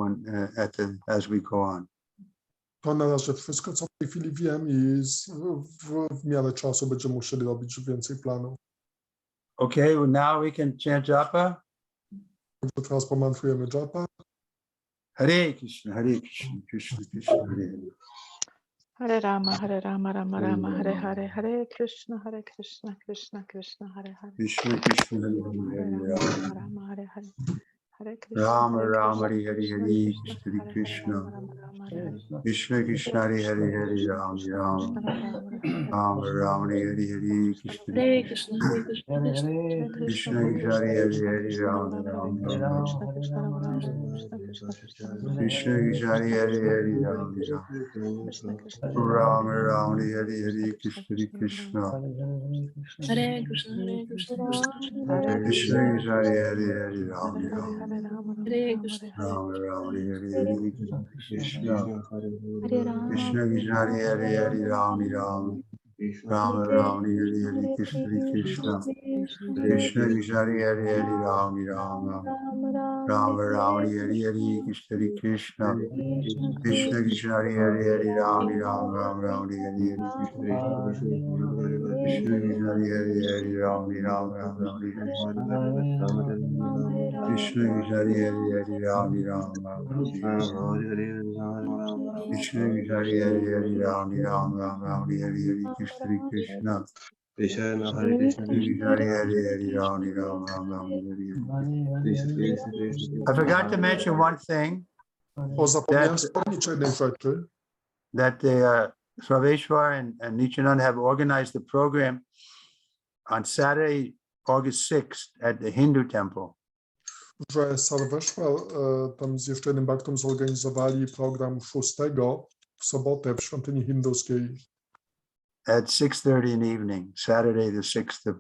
as we go on. To na razie wszystko, co w tej chwili wiem, i w miarę czasu będziemy musieli robić więcej planów. Okay, well now we can chant japa. Teraz pomantrujemy japa. Hare Krishna, Krishna Krishna, Hare Hare. Hare Rama, Rama Rama, Hare Hare, Hare Krishna, Krishna Krishna, Hare Hare. Krishna Krishna, Hare Hare Hare, Rama, Hare Rama, Hare Hare. Hare Krishna, Rama Hare Rama, Krishna, Hare Hare, Krishna Hare Krishna, Krishna. Hare Rama, Hare Hare. Krishna Krishna, Hare Hare, Hare Rama, Rama. Rama Rama, Hare Hare, Krishna Hare Krishna. Krishna, Hare Krishna, Krishna Hare Krishna, Krishna Hare Krishna, Krishna, Hare Krishna Hare, Krishna, Hare Rama Hare Rama, Krishna, Rama. Krishna Krishna, Rama Hare Krishna, Krishna Krishna, Rama Hare Krishna Krishna, Hare Hare, Hare Rama, Rama. Krishna Krishna, Hare Rama Hare, Rama, Hare Krishna Hare, Krishna, Krishna Krishna Krishna. Hare Krishna, Hare Krishna, Krishna Krishna, Hare Krishna Krishna, Krishna, Hare Hare, Hare Rama, Hare Hare, Rama. Hare Rama, Rama Hare Rama, Krishna, Hare Hare. Rama Rama, Hare Hare, Krishna Krishna. Hare Ram, Krishna Krishna, Hare Hare, Hare Rama, Rama. Rama Rama, Hare Hare, Krishna Krishna. Krishna Krishna, Hare Hare, Hare Rama, Rama. Rama Rama, Hare Hare, Krishna Krishna. Krishna Krishna, Hare Hare, Hare Rama, Rama. Rama Rama, Hare Hare, Krishna Krishna. Krishna Krishna, Hare Hare, Hare Rama, Rama. Rama Rama, Hare Hare. Krishna Krishna, Hare Hare, Hare Rama, Rama. Krishna Krishna, Hare Hare, Hare Rama, Rama. Rama Hare Hare, Krishna Krishna. Krishna Hare Krishna, Krishna Hare Hare, Hare Rama, Rama Hare Hare. I forgot to mention one thing, O, zapomniałem wspomnieć o jednej rzeczy, that the Sarveshwar and Nityanand have organized the program on Saturday, August 6th at the Hindu temple. że Sarveshwar tam z jeszcze jednym Bhaktom zorganizowali program 6 w sobotę w świątyni hinduskiej At 6:30 in the evening, Saturday the 6th of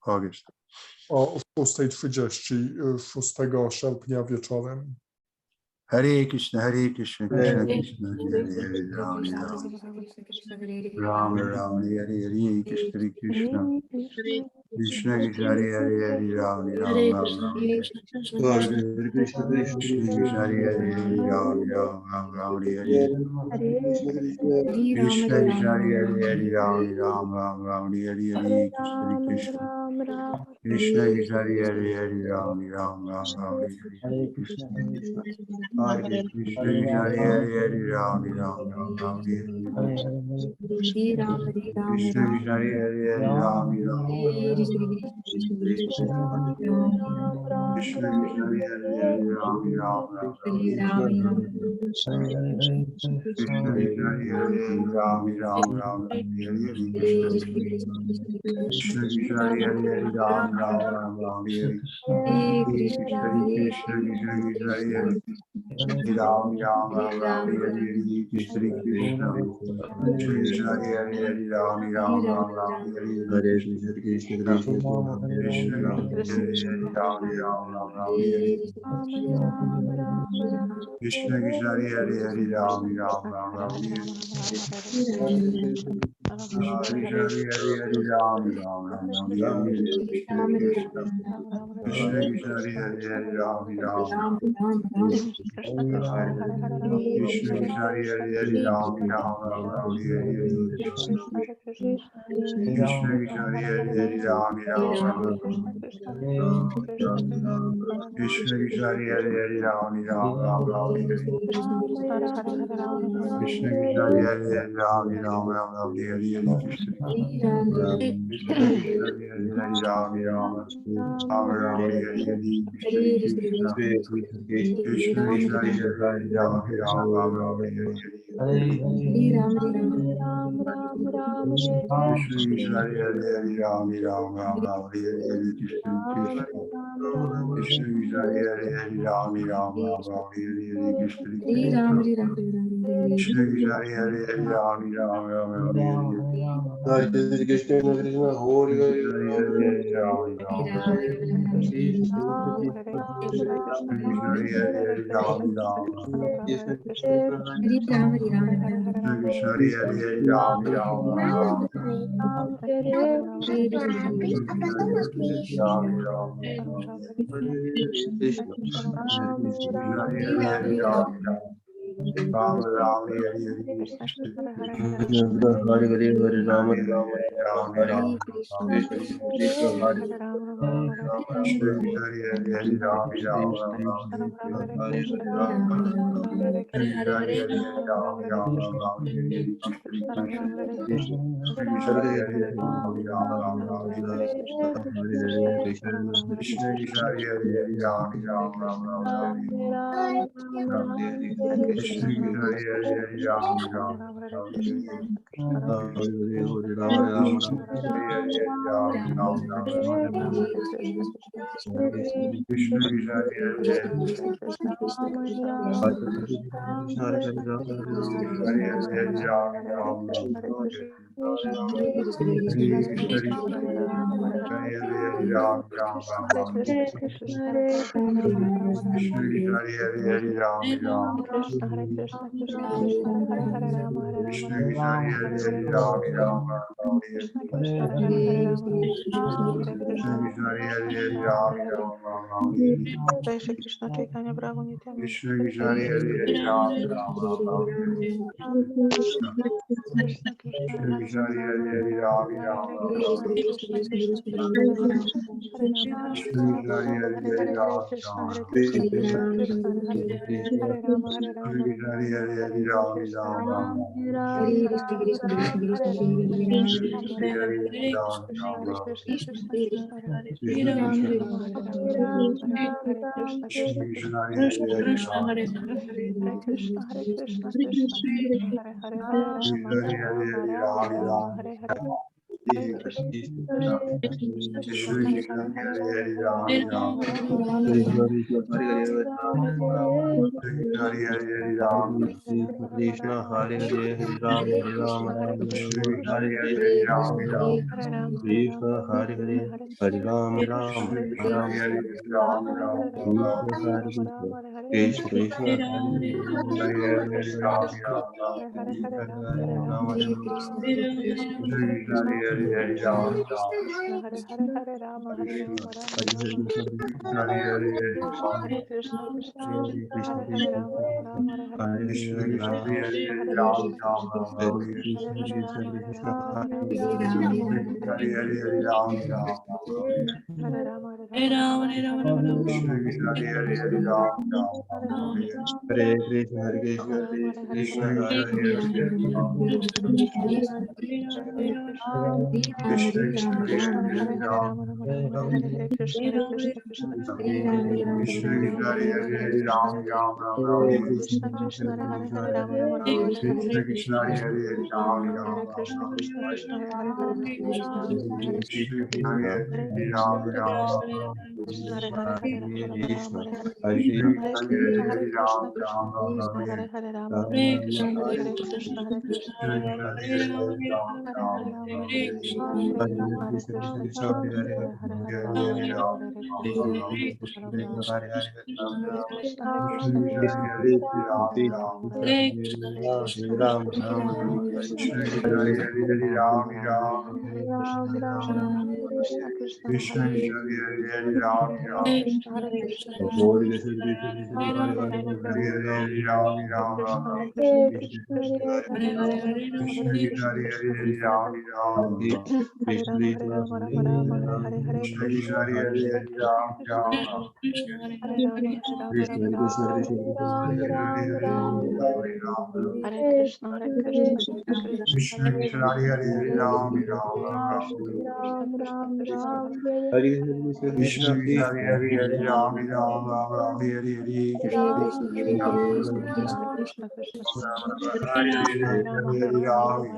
August. o 6:30 6 sierpnia wieczorem. Hare Krishna, Krishna Hare Krishna, Hare Hare, Rama Rama, Rama Hare Hare, Krishna Krishna. Krishna Krishna, Hare Hare, Rama Hare Rama, Krishna, Rama Hare Krishna, Krishna Krishna, Krishna Krishna, Hare Hare, Rama Hare Hare. Krishna Krishna, Hare Hare, Rama Hare Hare, Krishna Krishna. Krishna Krishna, Hare Hare, Rama Hare Hare, Krishna Krishna. Krishna Krishna, Hare Hare, Rama Hare Hare. Krishna Krishna, Hare Hare, Rama Krishna Krishna, Hare Hare, Rama Krishna Krishna, Hare Hare, Rama Hare Hare, Krishna Krishna Krishna, Hare Hare, Rama Hare Hare. Krishna Krishna, Krishna Krishna, Hare Hare. Rama Hare Hare, Krishna Krishna. Krishna Krishna, Hare Hare, Rama Hare Hare. Hare Krishna, Krishna Krishna, Krishna Krishna, Hare Hare, Rama Hare Hare. Krishna Krishna, Hare Hare, Rama Hare Hare. Krishna Hare Hare, Rama Hare Hare. Krishna Krishna. Krishna Krishna, Hare Hare, Rama Krishna Krishna, Hare Hare, Hare Rama, Krishna Krishna, Hare Hare, Rama Hare Krishna Hare. Hare Krishna, Krishna Krishna, Hare Hare Hare, Hare, Rama Krishna Krishna, Hare Krishna, Krishna Krishna, Hare Krishna Krishna, Hare Hare, Rama Hare. Hare Hare, Hare Rama, Krishna Krishna, Hare Hare, Rama Hare. Krishna Krishna Krishna, Hare Hare, Rama Hare Hare. Krishna Krishna Krishna, Hare Hare, Rama Hare Hare. Krishna Krishna, Hare Hare, Rama Hare Hare. Krishna Krishna. Krishna Krishna, Hare Hare, Rama Hare Hare. Krishna Krishna. Krishna Krishna, Hare Hare, Rama Hare Hare. Hare Krishna, Krishna Hare Krishna Hare Hare, Rama Hare Krishna, Krishna Hare Hare, Rama Ram Ram Hare Hare Hare Hare Hare Ram Ram Ram Hare Ram Krishna Krishna Hare Krishna Hare Hare Ram Ram Hare Ram Krishna Hare Hare Ram Ram Krishna Hare Hare Ram Ram Krishna Hare Hare Ram Ram Krishna Hare Hare Ram Ram Krishna Jai Shri Krishna Chaitanya Prabhu Nityananda. Krishna Krishna Hare Hare Ram Ram Krishna Krishna Krishna Hare Krishna Hare Hare Hare Ram Ram Krishna Krishna Krishna Krishna Hare Hare Hare Rama Krishna Krishna Hare Hare Hare Hare Hare Ram Krishna Ram Hare Krishna Krishna Krishna Hare Hare Hare Rama Hare Krishna Rama Krishna Hare Hare Hare Ram Hare Krishna Ram Rama Ram Krishna Ram Hare Ram Krishna Rama Krishna Rama Hare Hare Hare Hare Ram Krishna Ram Hare Ram Krishna Krishna Krishna Hare Hare Krishna Krishna Rama Hare Rama Hare Rama Hare Krishna Krishna Krishna Krishna Krishna Hare Krishna Hare Hare Ram Hare Krishna Krishna Krishna Hare Hare Rama Krishna Hare Hare Rama Hare Rama Ram Rama Ram Hare Hare Hare Krishna Krishna Krishna Krishna Hare Krishna Hare Hare Hare Rama Hare Hare Ram Rama Ram Rama Rama Hare Hare Krishna Hare Hare Ram Krishna Hare Hare Ram Ram Ram Krishna Krishna Hare Hare Hare Hare Ram Ram Krishna Hare Hare Hare Ram Ram Krishna Krishna Ram Hare Hare Ram Ram Krishna Hare Krishna Krishna Krishna Hare Hare Hare Ram Ram Hare Ram Ram Krishna Krishna Hare Hare Ram Ram Hare Hare Hare Rama Hare Rama Rama Rama Krishna Hare Hare Krishna Hare Krishna Krishna Krishna Hare Hare Rama Rama Hare Hare Krishna Krishna Hare Krishna Hare Hare Ram Krishna Ram Krishna Ram Krishna Ram Hare Hare Rama Hare Rama Hare Rama Krishna Hare Hare Ram Ram Hare Rama Hare Rama Rama Hare Hare Krishna Krishna Hare Hare Ram Ram Hare Rama Hare Rama Hare Krishna Hare Krishna Rama Rama Hare Hare Krishna Hare Krishna Hare Hare Ram Hare Krishna Hare Krishna Krishna Hare Hare Hare Hare Hare Ram Rama Rama Rama Hare Hare Hare Krishna Hare Krishna Krishna Krishna Hare Krishna Rama Hare Rama Hare Hare Ram Krishna Hare Ram Krishna Ram Ram Krishna Krishna Hare Hare Hare Rama Rama Rama Hare Hare Krishna Krishna Hare Hare Ram Ram Hare Ram Krishna Ram Krishna Krishna Hare Hare Hare Krishna Krishna Hare Krishna Krishna Hare Hare Hare Krishna Ram Hare Ram Krishna Krishna Hare Hare Hare Rama Rama Rama Hare Hare Krishna Hare Krishna Hare Krishna Hare Hare Ram Krishna Ram Krishna Ram Krishna Ram Hare Hare Rama Rama Hare Hare Hare Krishna Hare Krishna Krishna Hare Krishna Hare Hare Hare Ram Hare Ram Hare Rama Ram Hare Krishna Hare Krishna Hare Krishna Krishna Krishna Hare Hare Hare Rama Hare Rama Hare Krishna Hare Krishna Rama Rama Hare Krishna Hare Krishna Krishna Krishna Hare Hare Rama Rama Rama Hare Krishna Hare Krishna Hare Krishna Krishna Krishna Hare Hare Rama Rama Hare Hare Krishna Krishna Krishna Krishna Hare Krishna Hare Krishna Hare Krishna Krishna Krishna Hare Rama Hare Rama Hare Krishna Hare Krishna Krishna Krishna Hare Rama Rama Rama Hare Krishna Krishna Krishna Hare Hare Hare Rama Hare Rama Rama Rama Hare Hare Hare Krishna Krishna Krishna Krishna Hare Rama Hare Rama Rama Rama Hare Hare Hare Krishna Hare Krishna Krishna Krishna Krishna Hare Hare Krishna Hare Hare Ram Ram Hare Ram Krishna Hare Krishna Krishna Krishna Hare Krishna Krishna Hare Hare Hare Ram Ram Ram Ram Hare Hare Krishna Krishna Krishna Krishna Krishna Hare Hare Hare Rama Hare Hare Rama Ram Rama Rama Hare Hare Hare Krishna Krishna Krishna Krishna Krishna Krishna Hare Krishna Hare Hare Rama Hare Hare Rama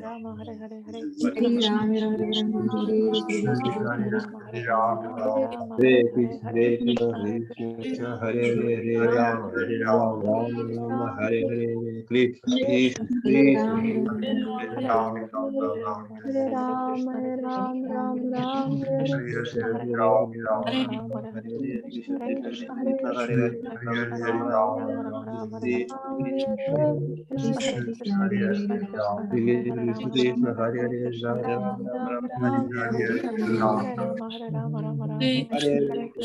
Ram Rama Ram Rama Hare Hare Hare Krishna, Hare Hare Krishna Krishna, Hare Hare Krishna Krishna, Hare Krishna Hare, Hare Hare Rama, Hare Hare Ram Rama, Rama Rama, Hare Hare, Krishna, Krishna, Hare Krishna, Rama Hare Hare Rama Hare, Hare Ram Rama Ram Hare Ram Rama Hare Hare Krishna Hare Krishna Krishna Krishna Hare Krishna Hare Hare Hare Ram Rama Ram Rama Rama Hare Hare Hare Krishna Hare Krishna Krishna Krishna Hare Hare Rama Rama Rama Hare Hare Krishna Hare Krishna Krishna Krishna Hare Hare Hare Rama Rama Rama Hare Hare Hare Krishna Hare Krishna Hare Rama Hare Hare Rama Rama Rama Hare Hare Krishna, Krishna Hare Krishna Krishna Krishna, Krishna Hare Hare Rama Hare Rama Rama Rama Hare Krishna Hare Krishna Krishna Krishna Hare Rama Hare Rama Hare Rama Rama Rama Hare Krishna Hare Krishna Krishna Krishna Hare Rama Hare Krishna Hare Krishna Krishna Hare Krishna Hare Ram Ram Hare Rama Hare Krishna Hare Krishna Krishna Krishna Hare Hare Hare Rama Hare Rama Rama Rama Hare Krishna Hare Krishna Krishna Krishna Hare Hare Krishna, Rama Hare Rama Rama Krishna, Hare Krishna Rama Hare Hare Hare, Rama, Hare Hare Krishna Rama, Krishna Hare Krishna Rama, Krishna Rama Hare Hare Hare Rama Krishna, Krishna, Rama Krishna Hare Krishna, Krishna Hare Krishna Krishna Krishna Krishna, Hare Hare Rama Hare, Krishna Hare Krishna Rama, Krishna Rama Hare Rama, Rama Hare Rama Hare Rama Rama Hare Krishna Hare Krishna Hare Krishna Krishna Hare Krishna Krishna, Hare Krishna Rama Krishna, Krishna Hare Krishna Krishna Hare Rama Hare Hare Hare, Rama Rama Rama Rama Rama, Hare Hare Krishna Hare Krishna Krishna Hare Krishna Krishna, Hare Hare Krishna Rama Krishna, Rama Hare Rama Hare Hare Rama, Krishna Hare Krishna Hare Krishna Krishna Krishna Krishna, Krishna Krishna Hare Rama Rama Hare Hare Krishna Hare, Hare Rama Krishna Rama, Krishna Krishna Krishna Hare Hare Rama Krishna. Rama Rama Hare Krishna Hare Krishna Hare, Hare Rama Krishna Krishna Rama, Krishna Hare Hare Hare Rama Krishna, Rama Hare Hare Hare, Krishna Rama Krishna Rama, Krishna Rama Krishna Hare Hare, Hare Krishna Rama Hare Krishna, Rama Hare Rama Rama, Rama Hare Krishna Krishna Hare Krishna Hare, Krishna Rama Rama, Hare Rama Hare Rama Rama Rama Hare Krishna Hare Krishna Krishna Krishna Hare Hare Hare Krishna, Hare Krishna Rama Krishna, Hare Hare Rama Rama Rama Hare Hare Hare Krishna, Hare Chaitanya, Krishna Krishna Krishna Krishna Hare Rama Hare Rama Rama Rama Hare Krishna Hare Krishna Krishna Krishna Krishna Krishna Hare Hare Hare Rama Rama Rama Hare Hare Krishna Hare Krishna Krishna Krishna Hare Rama Hare Rama Rama Rama Rama Krishna Krishna Hare Hare Hare Hare Rama Rama Hare Hare Hare Hare Krishna Krishna Krishna, Hare Hare, Hare Rama, Krishna Krishna Krishna, Krishna Krishna Hare Krishna Krishna, Hare Hare Hare Hare, Hare Rama, Rama Rama Rama Rama Hare Hare Krishna Krishna Krishna Hare Hare Krishna, Hare Hare Rama Hare Rama Rama Krishna, Rama Hare Hare Hare, Hare Hare Krishna Rama, Hare Rama Krishna Krishna Krishna Hare Hare Hare Rama Rama Rama Hare Krishna, Hare Krishna Hare, Hare Hare Krishna Hare Rama, Krishna Rama Krishna Rama, Krishna Hare Hare Hare Rama Hare Rama Rama Rama Hare Hare Krishna, Hare Hare Krishna Hare, Hare Hare Krishna Rama, Rama Hare Hare Hare Rama Rama Rama Hare Hare Hare Krishna Hare Krishna, Krishna Hare Hare, Krishna Hare Krishna Hare Rama, Hare Hare Rama Rama Rama Hare Krishna Krishna Krishna, Hare Hare, Hare Rama, Krishna Rama Krishna Krishna Hare Hare Hare Rama Rama Rama Hare Krishna, Krishna Hare Krishna Hare, Krishna Hare Krishna Rama, Krishna Rama Hare Krishna, Krishna Krishna Rama Rama Hare Krishna, Krishna Hare Hare, Hare Krishna Rama, Krishna Hare Krishna Krishna Hare Hare Hare Rama Hare Krishna Hare Hare Krishna Hare, Krishna Hare Krishna Rama, Hare Rama Hare Rama Rama Rama Hare Hare Hare Krishna Hare Krishna, Krishna Hare Krishna Hare, Rama, Hare Rama Rama Hare Rama Hare Hare Hare Krishna Krishna, Krishna Hare Hare Hare, Rama Hare Rama Rama Rama, Hare Krishna Rama Krishna Krishna Hare Hare Hare Rama Hare Rama Krishna, Rama Hare Rama Hare, Krishna Rama, Hare Krishna Rama Hare Hare Hare Rama Rama Rama Hare Krishna Hare Krishna, Hare Hare, Hare Krishna Rama, Krishna Hare Hare Hare Rama Rama Rama Krishna, Hare Hare, Hare Rama, Hare Krishna Krishna Krishna Hare Hare Hare Hare Rama Hare, Rama Rama Rama, Hare Hare Rama, Krishna Hare Rama, Krishna Rama, Krishna Hare Krishna Hare Hare Hare Rama Rama Rama Hare Krishna, Hare Hare Krishna Hare, Hare Rama, Krishna Krishna Rama, Krishna Rama, Hare Hare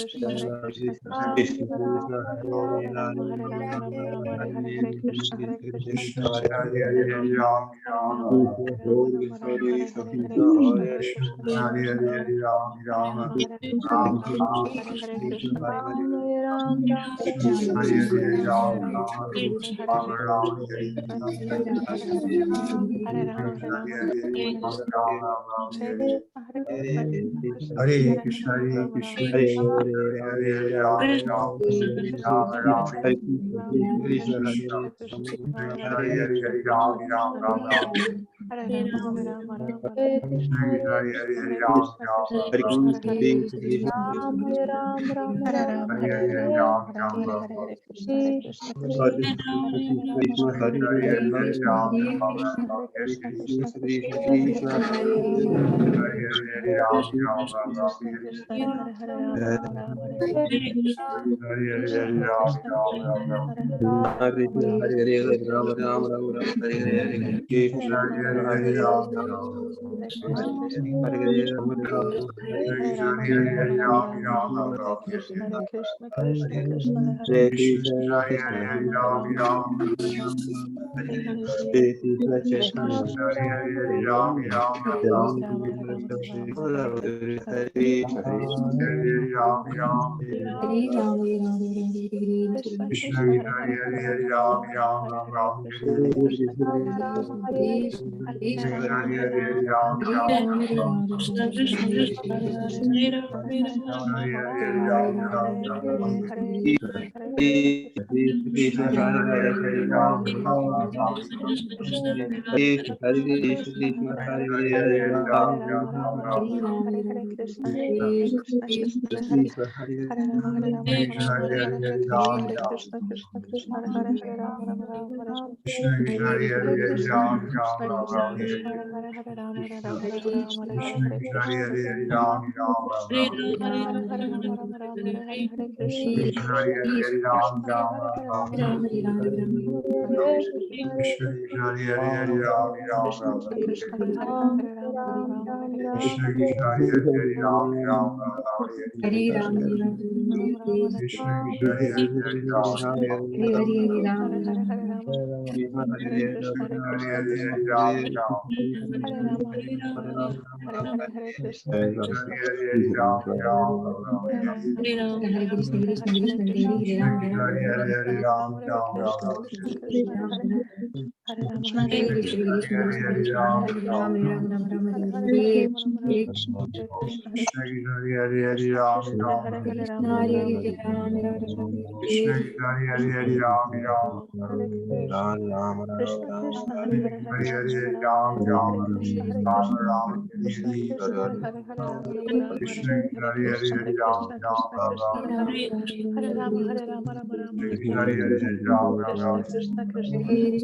Hare Rama Hare Rama Rama Rama Hare Krishna, Hare Hare Hare, Rama, Krishna Rama, Krishna Krishna Hare Hare Rama Hare Rama Rama Rama Hare Hare Hare Krishna Hare Krishna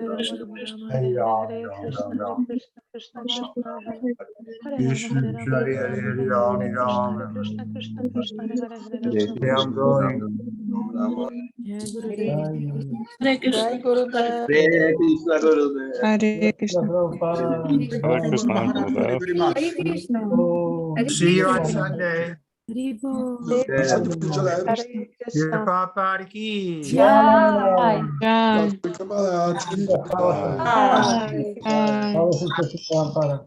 Krishna Krishna Hare Hare Hare Rama Krishna, Hare Rama Hare Rama Hare, Rama Hare Rama, Hare Krishna Hare Rama. Krishna Krishna Krishna Hare Hare Hare Rama Hare Rama Yeah, I'm Krishna, going. Rama Rama, Jai Gurudev Jai Gurudev. Hare Krishna, Gurudev. Hare Krishna. Hare Krishna, Gurudev. See you on Sunday. Prasad Pujalaya, Hare Your Krishna. Papa Ki. Jai. Jai. Trivikrama Swami, Jai. Jai.